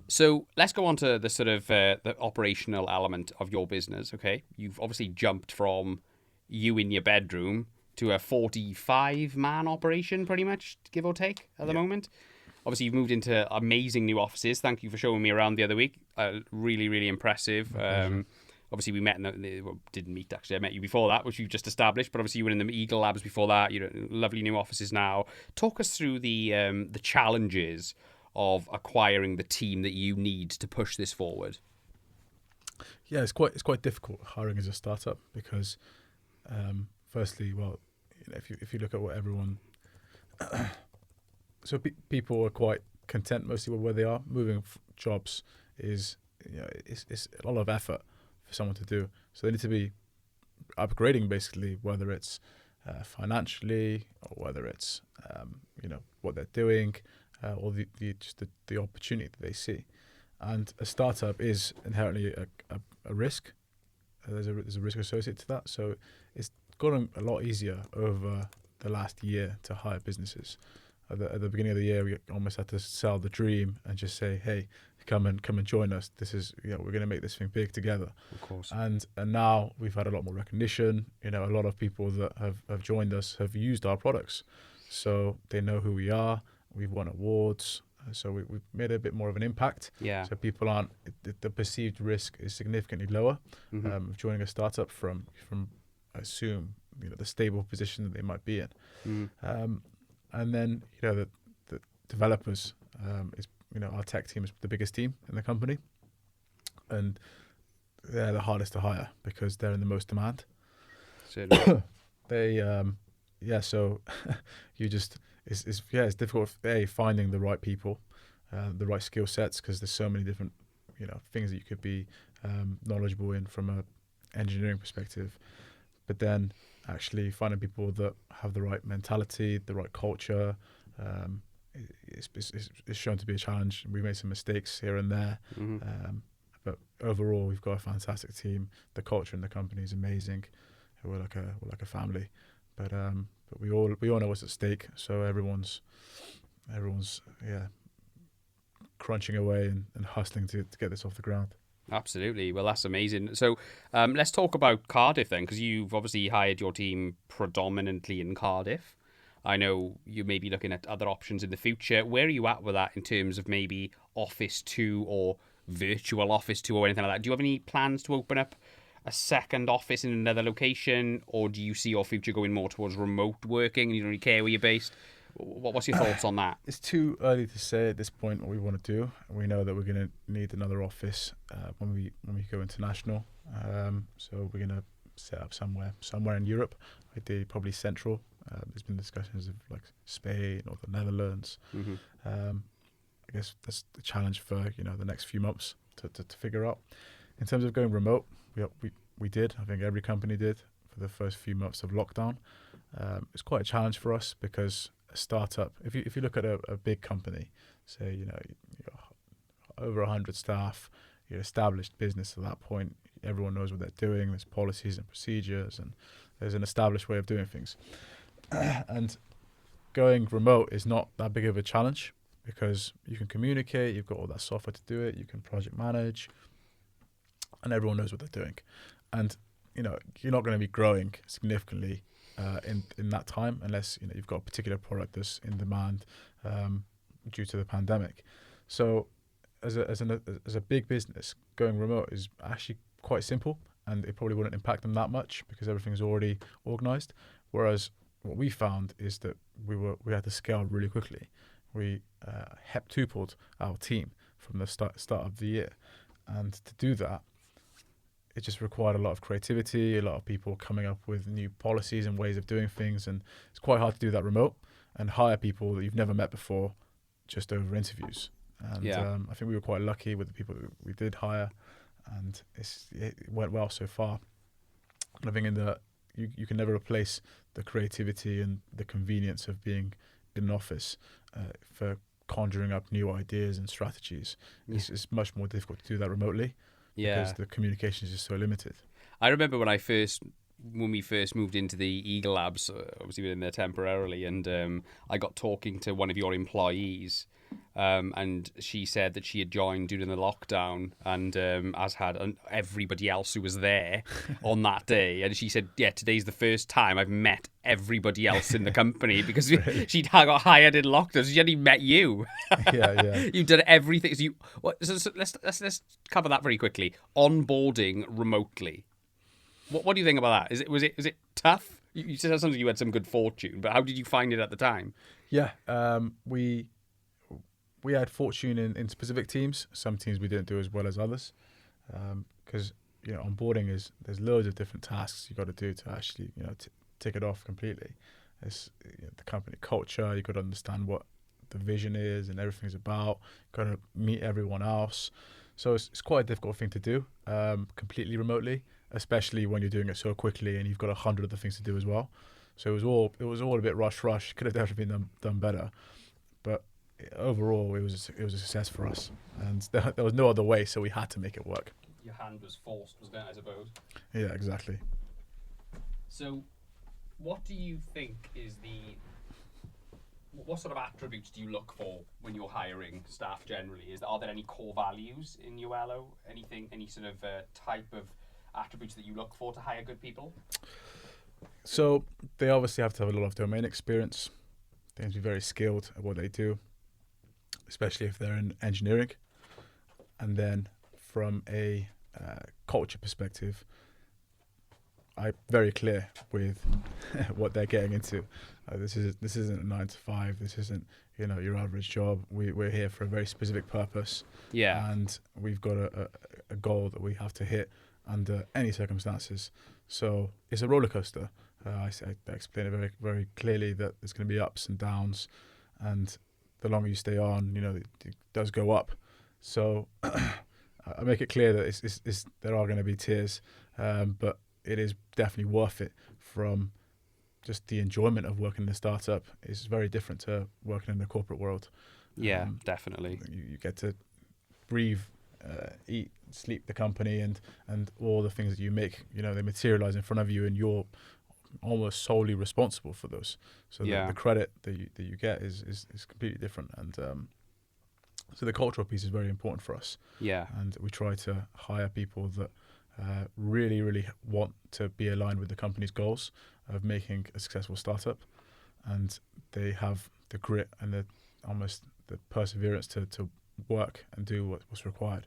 So let's go on to the sort of the operational element of your business. Okay, you've obviously jumped from you in your bedroom to a 45-man operation, pretty much, give or take, at the moment. Obviously, you've moved into amazing new offices. Thank you for showing me around the other week. Really, really impressive. Obviously, we met didn't meet, actually. I met you before that, which you just established. But obviously, you were in the Eagle Labs before that. You're in lovely new offices now. Talk us through the challenges of acquiring the team that you need to push this forward. Yeah, it's quite difficult hiring as a startup because, firstly, well, if you look at what everyone, so people are quite content mostly with where they are. Moving jobs is it's a lot of effort for someone to do. So they need to be upgrading basically, whether it's financially or whether it's what they're doing. Or the opportunity that they see, and a startup is inherently a risk. There's a risk associated to that, so it's gotten a lot easier over the last year to hire businesses. At the beginning of the year, we almost had to sell the dream and just say, "Hey, come and join us. This is we're going to make this thing big together." Of course. And now we've had a lot more recognition. A lot of people that have joined us have used our products, so they know who we are. We've won awards, so we've made a bit more of an impact. Yeah. So people aren't, the perceived risk is significantly lower of joining a startup from I assume, the stable position that they might be in. And then, the developers is, our tech team is the biggest team in the company, and they're the hardest to hire because they're in the most demand. Certainly. So you just. It's difficult finding the right people, the right skill sets, because there's so many different things that you could be knowledgeable in from an engineering perspective, but then actually finding people that have the right mentality, the right culture, it's shown to be a challenge. We made some mistakes here and there, But overall, we've got a fantastic team. The culture in the company is amazing. We're like a family. But we all know what's at stake. So everyone's crunching away and hustling to get this off the ground. Absolutely. Well, that's amazing. So let's talk about Cardiff then, because you've obviously hired your team predominantly in Cardiff. I know you may be looking at other options in the future. Where are you at with that in terms of maybe Office 2 or virtual Office 2 or anything like that? Do you have any plans to open up a second office in another location, or do you see your future going more towards remote working and you don't really care where you're based? What's your thoughts on that? It's too early to say at this point what we want to do. We know that we're going to need another office when we go international. So we're going to set up somewhere in Europe, ideally probably central. There's been discussions of like Spain or the Netherlands. Mm-hmm. I guess that's the challenge for the next few months to figure out. In terms of going remote, we did. I think every company did for the first few months of lockdown. It's quite a challenge for us because a startup, if you look at a big company, say you're over 100 staff, you're established business at that point. Everyone knows what they're doing. There's policies and procedures, and there's an established way of doing things. And going remote is not that big of a challenge because you can communicate. You've got all that software to do it. You can project manage, and everyone knows what they're doing. And you're not going to be growing significantly in that time unless you've got a particular product that's in demand due to the pandemic. So as a big business, going remote is actually quite simple, and it probably wouldn't impact them that much because everything's already organized. Whereas what we found is that we had to scale really quickly. We heptupled our team from the start of the year, and to do that, it just required a lot of creativity, a lot of people coming up with new policies and ways of doing things, and it's quite hard to do that remote and hire people that you've never met before just over interviews. And I think we were quite lucky with the people that we did hire, and it went well so far. And I think you can never replace the creativity and the convenience of being in an office for conjuring up new ideas and strategies. Yeah. It's much more difficult to do that remotely because the communication is just so limited. I remember when we first moved into the Eagle Labs, obviously we were in there temporarily, and I got talking to one of your employees, and she said that she had joined during the lockdown, and as had everybody else who was there on that day. And she said, today's the first time I've met everybody else in the company because she'd got hired in lockdown. So she hadn't even met you. Yeah. You've done everything. So let's cover that very quickly. Onboarding remotely. What do you think about that? Was it tough? You said something you had some good fortune, but how did you find it at the time? Yeah, we had fortune in specific teams. Some teams we didn't do as well as others, because onboarding there's loads of different tasks you got to do to actually tick it off completely. It's the company culture. You got to understand what the vision is and everything's about. Got to meet everyone else. So it's quite a difficult thing to do completely remotely, especially when you're doing it so quickly and you've got 100 other things to do as well. So it was all a bit rush. Could have definitely been done better, but overall it was a success for us, and there was no other way, so we had to make it work. Your hand was forced, wasn't it, I suppose? Yeah, exactly. So what do you think is what sort of attributes do you look for when you're hiring staff generally? Are there any core values in Yoello? Any sort of type of attributes that you look for to hire good people? So they obviously have to have a lot of domain experience. They have to be very skilled at what they do, especially if they're in engineering. And then from a culture perspective, I'm very clear with what they're getting into. This isn't a 9 to 5. This isn't your average job. We're here for a very specific purpose. Yeah. And we've got a goal that we have to hit under any circumstances. So it's a roller coaster. I explain it very, very clearly that there's going to be ups and downs, and the longer you stay on, it does go up. So I make it clear that there are going to be tears, but it is definitely worth it from just the enjoyment of working in a startup. It's very different to working in the corporate world. Yeah, definitely. You get to breathe eat, sleep the company, and all the things that you make, they materialize in front of you, and you're almost solely responsible for those. So the credit that you get is completely different, and so the cultural piece is very important for us. Yeah, and we try to hire people that really, really want to be aligned with the company's goals of making a successful startup, and they have the grit and the perseverance to work and do what's required.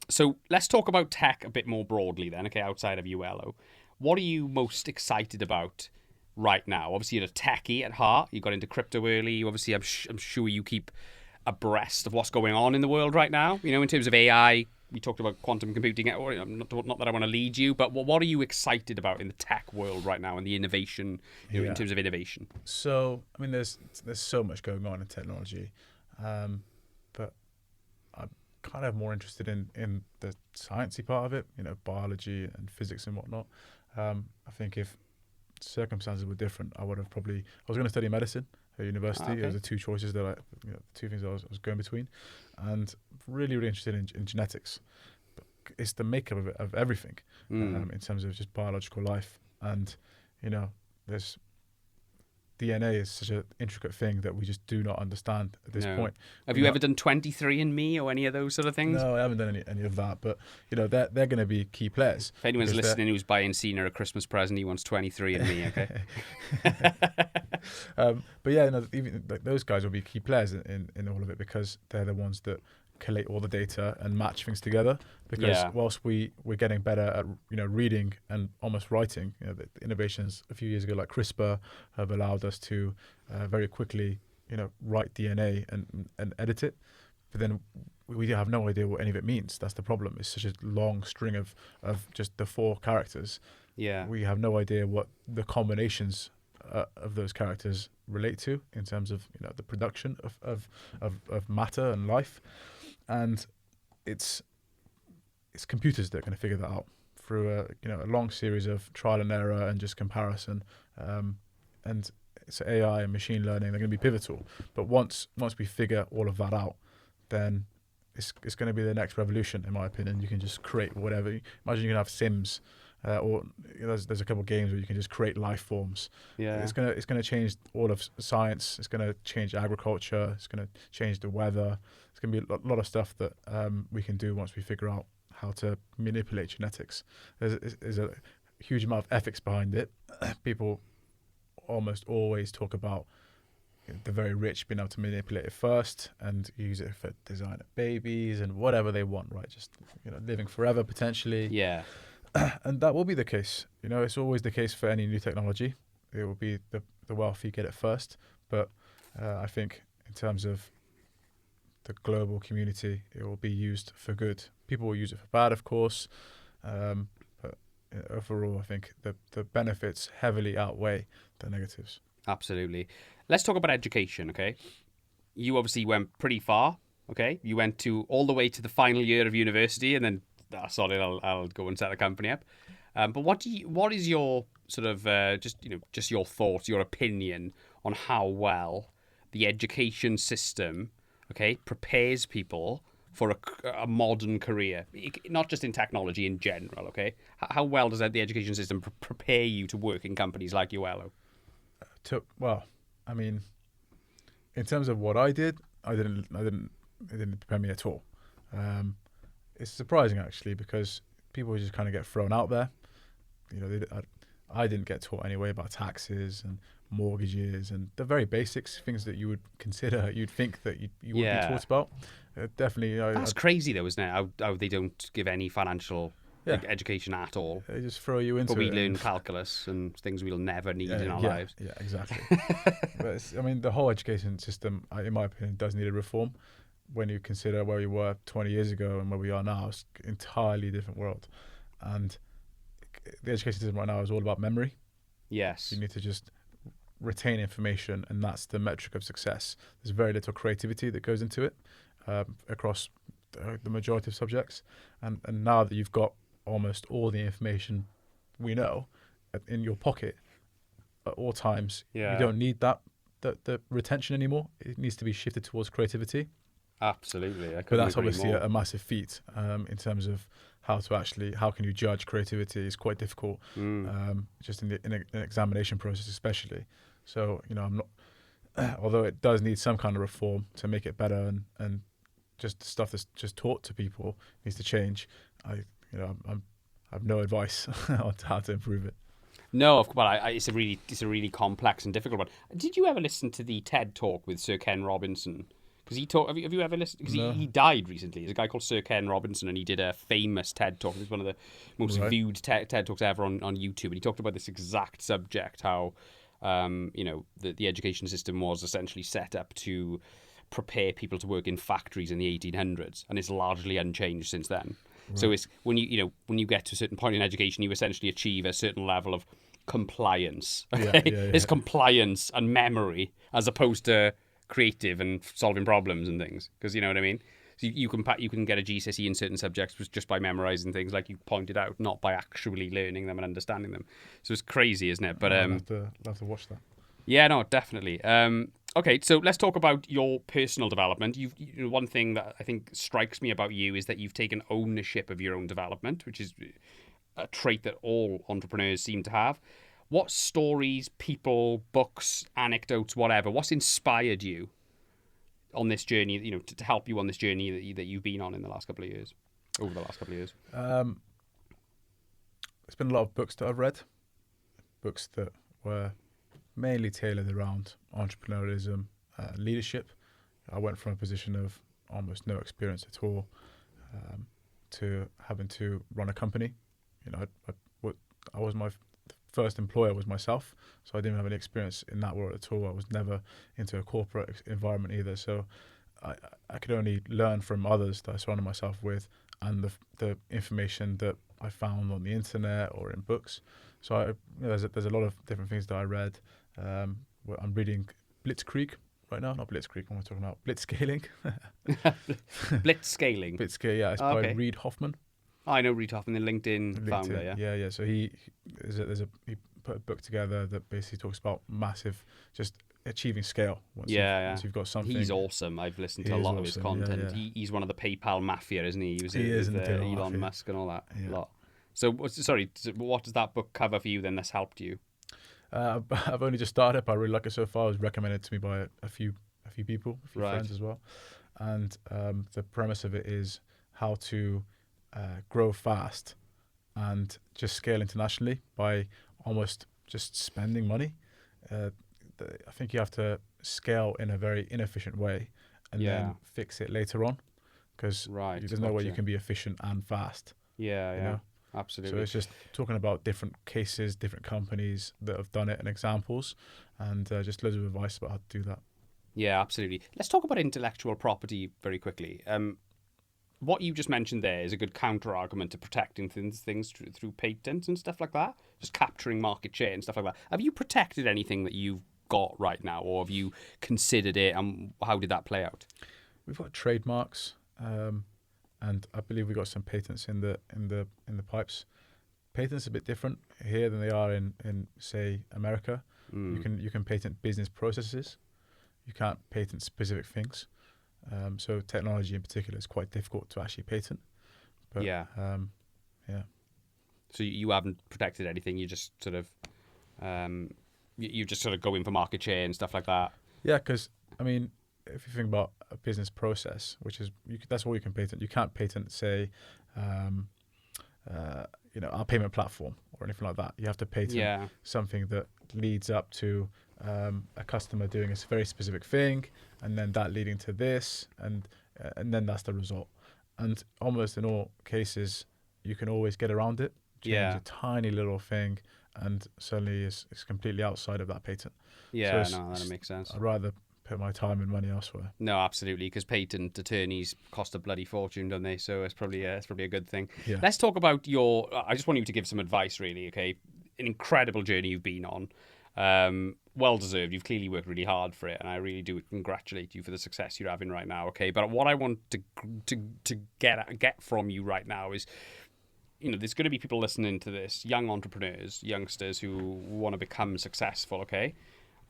So let's talk about tech a bit more broadly then, okay, outside of Yoello. What are you most excited about right now? Obviously, you're a techie at heart. You got into crypto early. Obviously, I'm sure you keep abreast of what's going on in the world right now. In terms of AI, we talked about quantum computing. Not that I want to lead you, but what are you excited about in the tech world right now and the innovation, in terms of innovation? So, I mean, there's so much going on in technology, but I'm kind of more interested in the sciencey part of it, biology and physics and whatnot. I think if circumstances were different, I was going to study medicine at university. It was the two choices that two things I was going between, and really, really interested in genetics. But it's the makeup of everything, in terms of just biological life, and there's DNA is such an intricate thing that we just do not understand at this point. Have you ever done 23andMe or any of those sort of things? No, I haven't done any of that, but they're going to be key players. If anyone's listening who's buying Cena a Christmas present, he wants 23andMe, okay? But yeah, even those guys will be key players in all of it, because they're the ones that collate all the data and match things together. Because whilst we're getting better at reading and almost writing, the innovations a few years ago like CRISPR have allowed us to very quickly write DNA and edit it. But then we have no idea what any of it means. That's the problem. It's such a long string of just the 4 characters. Yeah, we have no idea what the combinations of those characters relate to in terms of the production of matter and life. And it's computers that are going to figure that out through a long series of trial and error and just comparison. And so AI and machine learning, they're going to be pivotal. But once we figure all of that out, then it's going to be the next revolution, in my opinion. You can just create whatever. Imagine you can have Sims, or there's a couple of games where you can just create life forms. Yeah, it's gonna change all of science. It's gonna change agriculture. It's gonna change the weather. It's gonna be a lot of stuff that we can do once we figure out how to manipulate genetics. There's a huge amount of ethics behind it. People almost always talk about the very rich being able to manipulate it first and use it for design of babies and whatever they want, right? Just living forever potentially. Yeah. And that will be the case. It's always the case for any new technology. It will be the wealthy get it first. But I think in terms of the global community, it will be used for good. People will use it for bad, of course. But overall, I think the benefits heavily outweigh the negatives. Absolutely. Let's talk about education, okay? You obviously went pretty far, okay? You went all the way to the final year of university, and then I'll go and set the company up. But what is your sort of just your thoughts, your opinion on how well the education system, okay, prepares people for a modern career, not just in technology in general, okay? How well does the education system prepare you to work in companies like Yoello? Well, I mean, in terms of what I did, it didn't prepare me at all. It's surprising actually, because people just kind of get thrown out there. I didn't get taught anyway about taxes and mortgages and the very basics, things that you would consider, you'd think that you would be taught about. Definitely. That's crazy though, isn't it? How they don't give any financial education at all. They just throw you into it. But we learn calculus and things we'll never need in our lives. Yeah, exactly. But the whole education system, in my opinion, does need a reform. When you consider where we were 20 years ago and where we are now, it's an entirely different world. And the education system right now is all about memory. Yes. You need to just retain information, and that's the metric of success. There's very little creativity that goes into it across the majority of subjects. And now that you've got almost all the information we know in your pocket at all times, you don't need the retention anymore. It needs to be shifted towards creativity. Absolutely. But that's obviously a massive feat in terms of how can you judge creativity is quite difficult, just in an examination process especially. So, I'm not, although it does need some kind of reform to make it better, and just the stuff that's just taught to people needs to change. I have no advice on how to improve it. No, it's a really complex and difficult one. Did you ever listen to the TED Talk with Sir Ken Robinson? Because have you ever listened? Because he died recently. There's a guy called Sir Ken Robinson, and he did a famous TED Talk. It's one of the most viewed TED Talks ever on YouTube. And he talked about this exact subject, how the education system was essentially set up to prepare people to work in factories in the 1800s, and it's largely unchanged since then. Right. So it's when you get to a certain point in education, you essentially achieve a certain level of compliance. Okay? It's compliance and memory as opposed to creative and solving problems and things. Because you know what I mean. So you can get a GCSE in certain subjects just by memorizing things, like you pointed out, not by actually learning them and understanding them. So it's crazy, isn't it? But I'll have to watch that. Yeah, no, definitely. Okay, so let's talk about your personal development. One thing that I think strikes me about you is that you've taken ownership of your own development, which is a trait that all entrepreneurs seem to have. What stories, people, books, anecdotes, whatever, what's inspired you on this journey, to help you on this journey that you've been on over the last couple of years? There's been a lot of books that I've read, books that were mainly tailored around entrepreneurialism, leadership. I went from a position of almost no experience at all to having to run a company. I was my first employer was myself, so I didn't have any experience in that world at all. I was never into a corporate environment either, so I could only learn from others that I surrounded myself with, and the information that I found on the internet or in books. So there's a lot of different things that I read. I'm reading Blitzkrieg right now, not Blitzkrieg. What am I talking about? Blitzscaling. Blitzscaling. Blitzscaling. Yeah, it's by Reid Hoffman. I know Reid Hoffman, the LinkedIn founder. Yeah. So he put a book together that basically talks about massive, just achieving scale. Once you've got something. He's awesome. I've listened to a lot of his content. Yeah. He's one of the PayPal mafia, isn't he? He is with Elon Musk and all that. Yeah. A lot. So, what does that book cover for you then that's helped you? I've only just started it, but I really like it so far. It was recommended to me by a few people, a few friends as well. And the premise of it is how to grow fast and just scale internationally by almost just spending money. I think you have to scale in a very inefficient way and then fix it later on, because there's no way you can be efficient and fast. Yeah. Absolutely. So it's just talking about different cases, different companies that have done it and examples, and just loads of advice about how to do that. Yeah, absolutely. Let's talk about intellectual property very quickly. What you just mentioned there is a good counter argument to protecting things through patents and stuff like that, just capturing market share and stuff like that. Have you protected anything that you've got right now, or have you considered it, and how did that play out? We've got trademarks. And I believe we got some patents in the pipes. Patents are a bit different here than they are in say America. You can patent business processes. You can't patent specific things. So technology in particular is quite difficult to actually patent. But, So you haven't protected anything. You just sort of you just sort of go in for market share and stuff like that. Yeah, because I mean, if you think about a business process, which is that's all you can patent. You can't patent, say, our payment platform or anything like that. You have to patent something that leads up to a customer doing a very specific thing, and then that leading to this, and then that's the result. And almost in all cases, you can always get around it. Change a tiny little thing, and suddenly it's completely outside of that patent. Yeah, so that makes sense. I'd rather put my time and money elsewhere. No, absolutely, because patent attorneys cost a bloody fortune, don't they? So it's probably a good thing. Yeah. Let's talk about I just want you to give some advice, really. Okay, an incredible journey you've been on. Well deserved. You've clearly worked really hard for it, and I really do congratulate you for the success you're having right now. Okay, but what I want to get from you right now is, there's going to be people listening to this, young entrepreneurs, youngsters who want to become successful. Okay.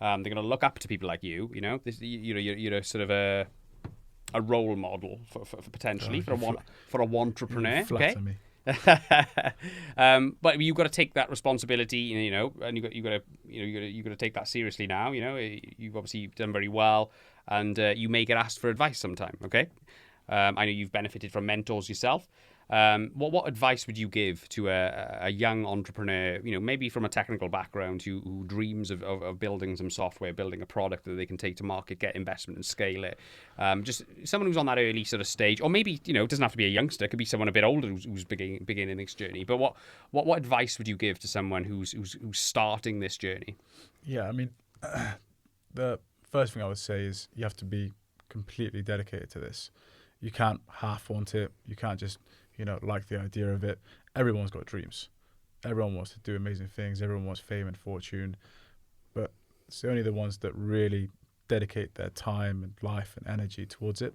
They're going to look up to people like you. You're sort of a role model for potentially for a entrepreneur. Flatter Okay. me. But you've got to take that responsibility, you know, and you got to take that seriously now. You know, you've obviously done very well, and you may get asked for advice sometime. Okay, I know you've benefited from mentors yourself. What advice would you give to a young entrepreneur, you know, maybe from a technical background who dreams of building some software, building a product that they can take to market, get investment and scale it? Just someone who's on that early sort of stage, or maybe, you know, it doesn't have to be a youngster, it could be someone a bit older who's beginning this journey. But what advice would you give to someone who's starting this journey? Yeah, I mean, the first thing I would say is you have to be completely dedicated to this. You can't half want it. You can't just, you know, like the idea of it. Everyone's got dreams. Everyone wants to do amazing things. Everyone wants fame and fortune. But it's only the ones that really dedicate their time and life and energy towards it.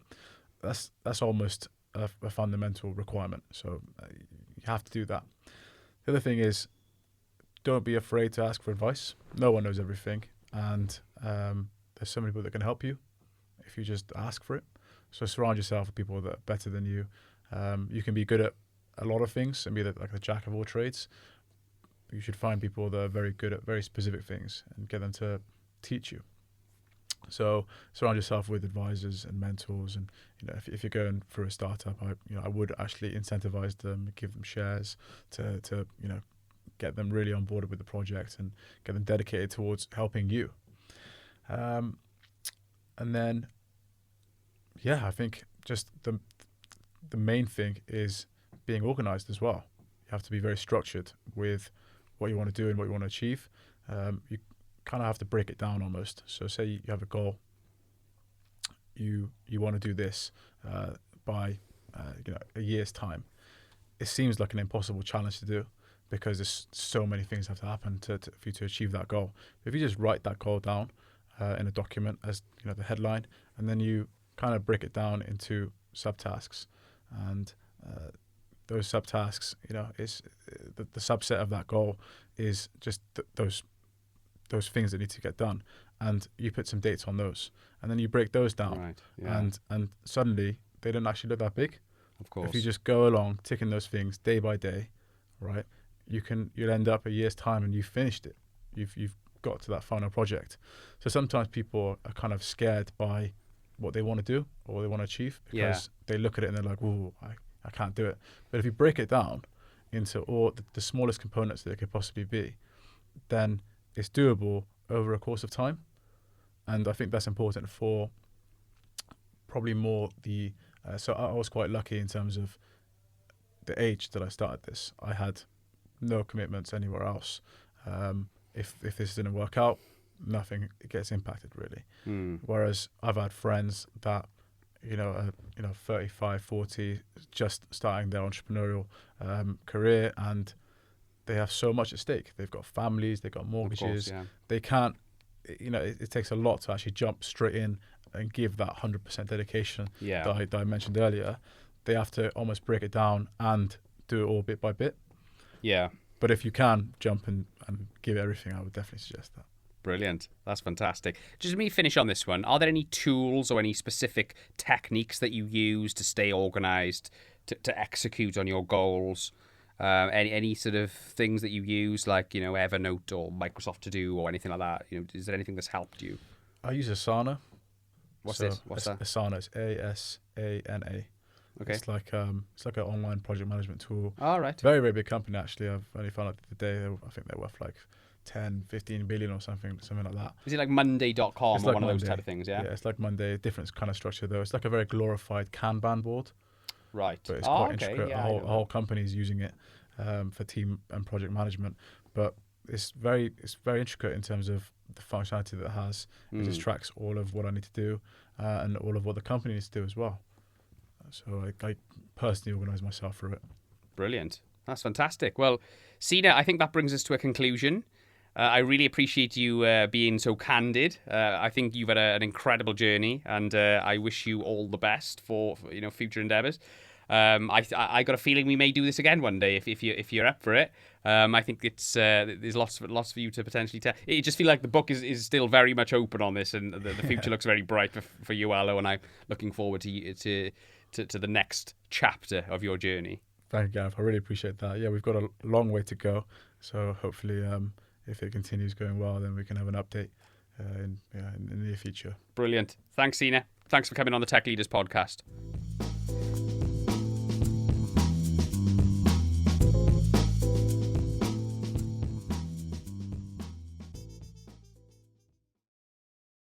That's almost a fundamental requirement. So you have to do that. The other thing is, don't be afraid to ask for advice. No one knows everything. And there's so many people that can help you if you just ask for it. So surround yourself with people that are better than you. You can be good at a lot of things and be like the jack of all trades. You should find people that are very good at very specific things and get them to teach you. So surround yourself with advisors and mentors. And you know, if you're going for a startup, I would actually incentivize them, give them shares to you know, get them really on board with the project and get them dedicated towards helping you. And then, yeah, I think just the main thing is being organized as well. You have to be very structured with what you want to do and what you want to achieve. You kind of have to break it down almost. So say you have a goal. You want to do this by you know, a year's time. It seems like an impossible challenge to do because there's so many things have to happen for you to achieve that goal. If you just write that goal down in a document as, you know, the headline, and then you kind of break it down into subtasks, and those subtasks, you know, is the subset of that goal is just those things that need to get done, and you put some dates on those, and then you break those down, Right. Yeah. and suddenly they don't actually look that big. Of course. If you just go along ticking those things day by day, right, you'll end up a year's time and you've finished it. You've got to that final project. So sometimes people are kind of scared by what they want to do or what they want to achieve because they look at it and they're like, "Ooh, I can't do it." But if you break it down into all the smallest components that it could possibly be, then it's doable over a course of time. And I think that's important for probably more the... so I was quite lucky in terms of the age that I started this. I had no commitments anywhere else. If this didn't work out, nothing gets impacted really. Whereas I've had friends that, you know, 35, 40, just starting their entrepreneurial career, and they have so much at stake. They've got families, they've got mortgages. Of course, yeah. They can't, you know, it takes a lot to actually jump straight in and give that 100% dedication that I mentioned earlier. They have to almost break it down and do it all bit by bit. Yeah. But if you can jump and give everything, I would definitely suggest that. Brilliant. That's fantastic. Just let me finish on this one. Are there any tools or any specific techniques that you use to stay organized, to execute on your goals? Any sort of things that you use, like, you know, Evernote or Microsoft To Do or anything like that? You know, is there anything that's helped you? I use Asana. What's this? What's that? Asana is ASANA. Okay. It's like an online project management tool. All right. Very, very big company, actually. I've only found out the other day, I think they're worth like 10, 15 billion or something like that. Is it like Monday.com or like one of those Monday. type of things, yeah? Yeah, it's like Monday, different kind of structure though. It's like a very glorified Kanban board. Right. But it's quite okay. intricate. Yeah, a whole company is using it for team and project management. But it's very intricate in terms of the functionality that it has. It just tracks all of what I need to do and all of what the company needs to do as well. So I personally organise myself through it. Brilliant. That's fantastic. Well, Cena, I think that brings us to a conclusion. I really appreciate you being so candid. I think you've had an incredible journey, and I wish you all the best for future endeavours. I got a feeling we may do this again one day if you're up for it. I think there's lots for you to potentially tell. It just feels like the book is still very much open on this, and the future looks very bright for Yoello, and I'm looking forward to the next chapter of your journey. Thank you, Gareth. I really appreciate that. Yeah, we've got a long way to go. So hopefully, if it continues going well, then we can have an update in the near future. Brilliant. Thanks, Sina. Thanks for coming on the Tech Leaders podcast.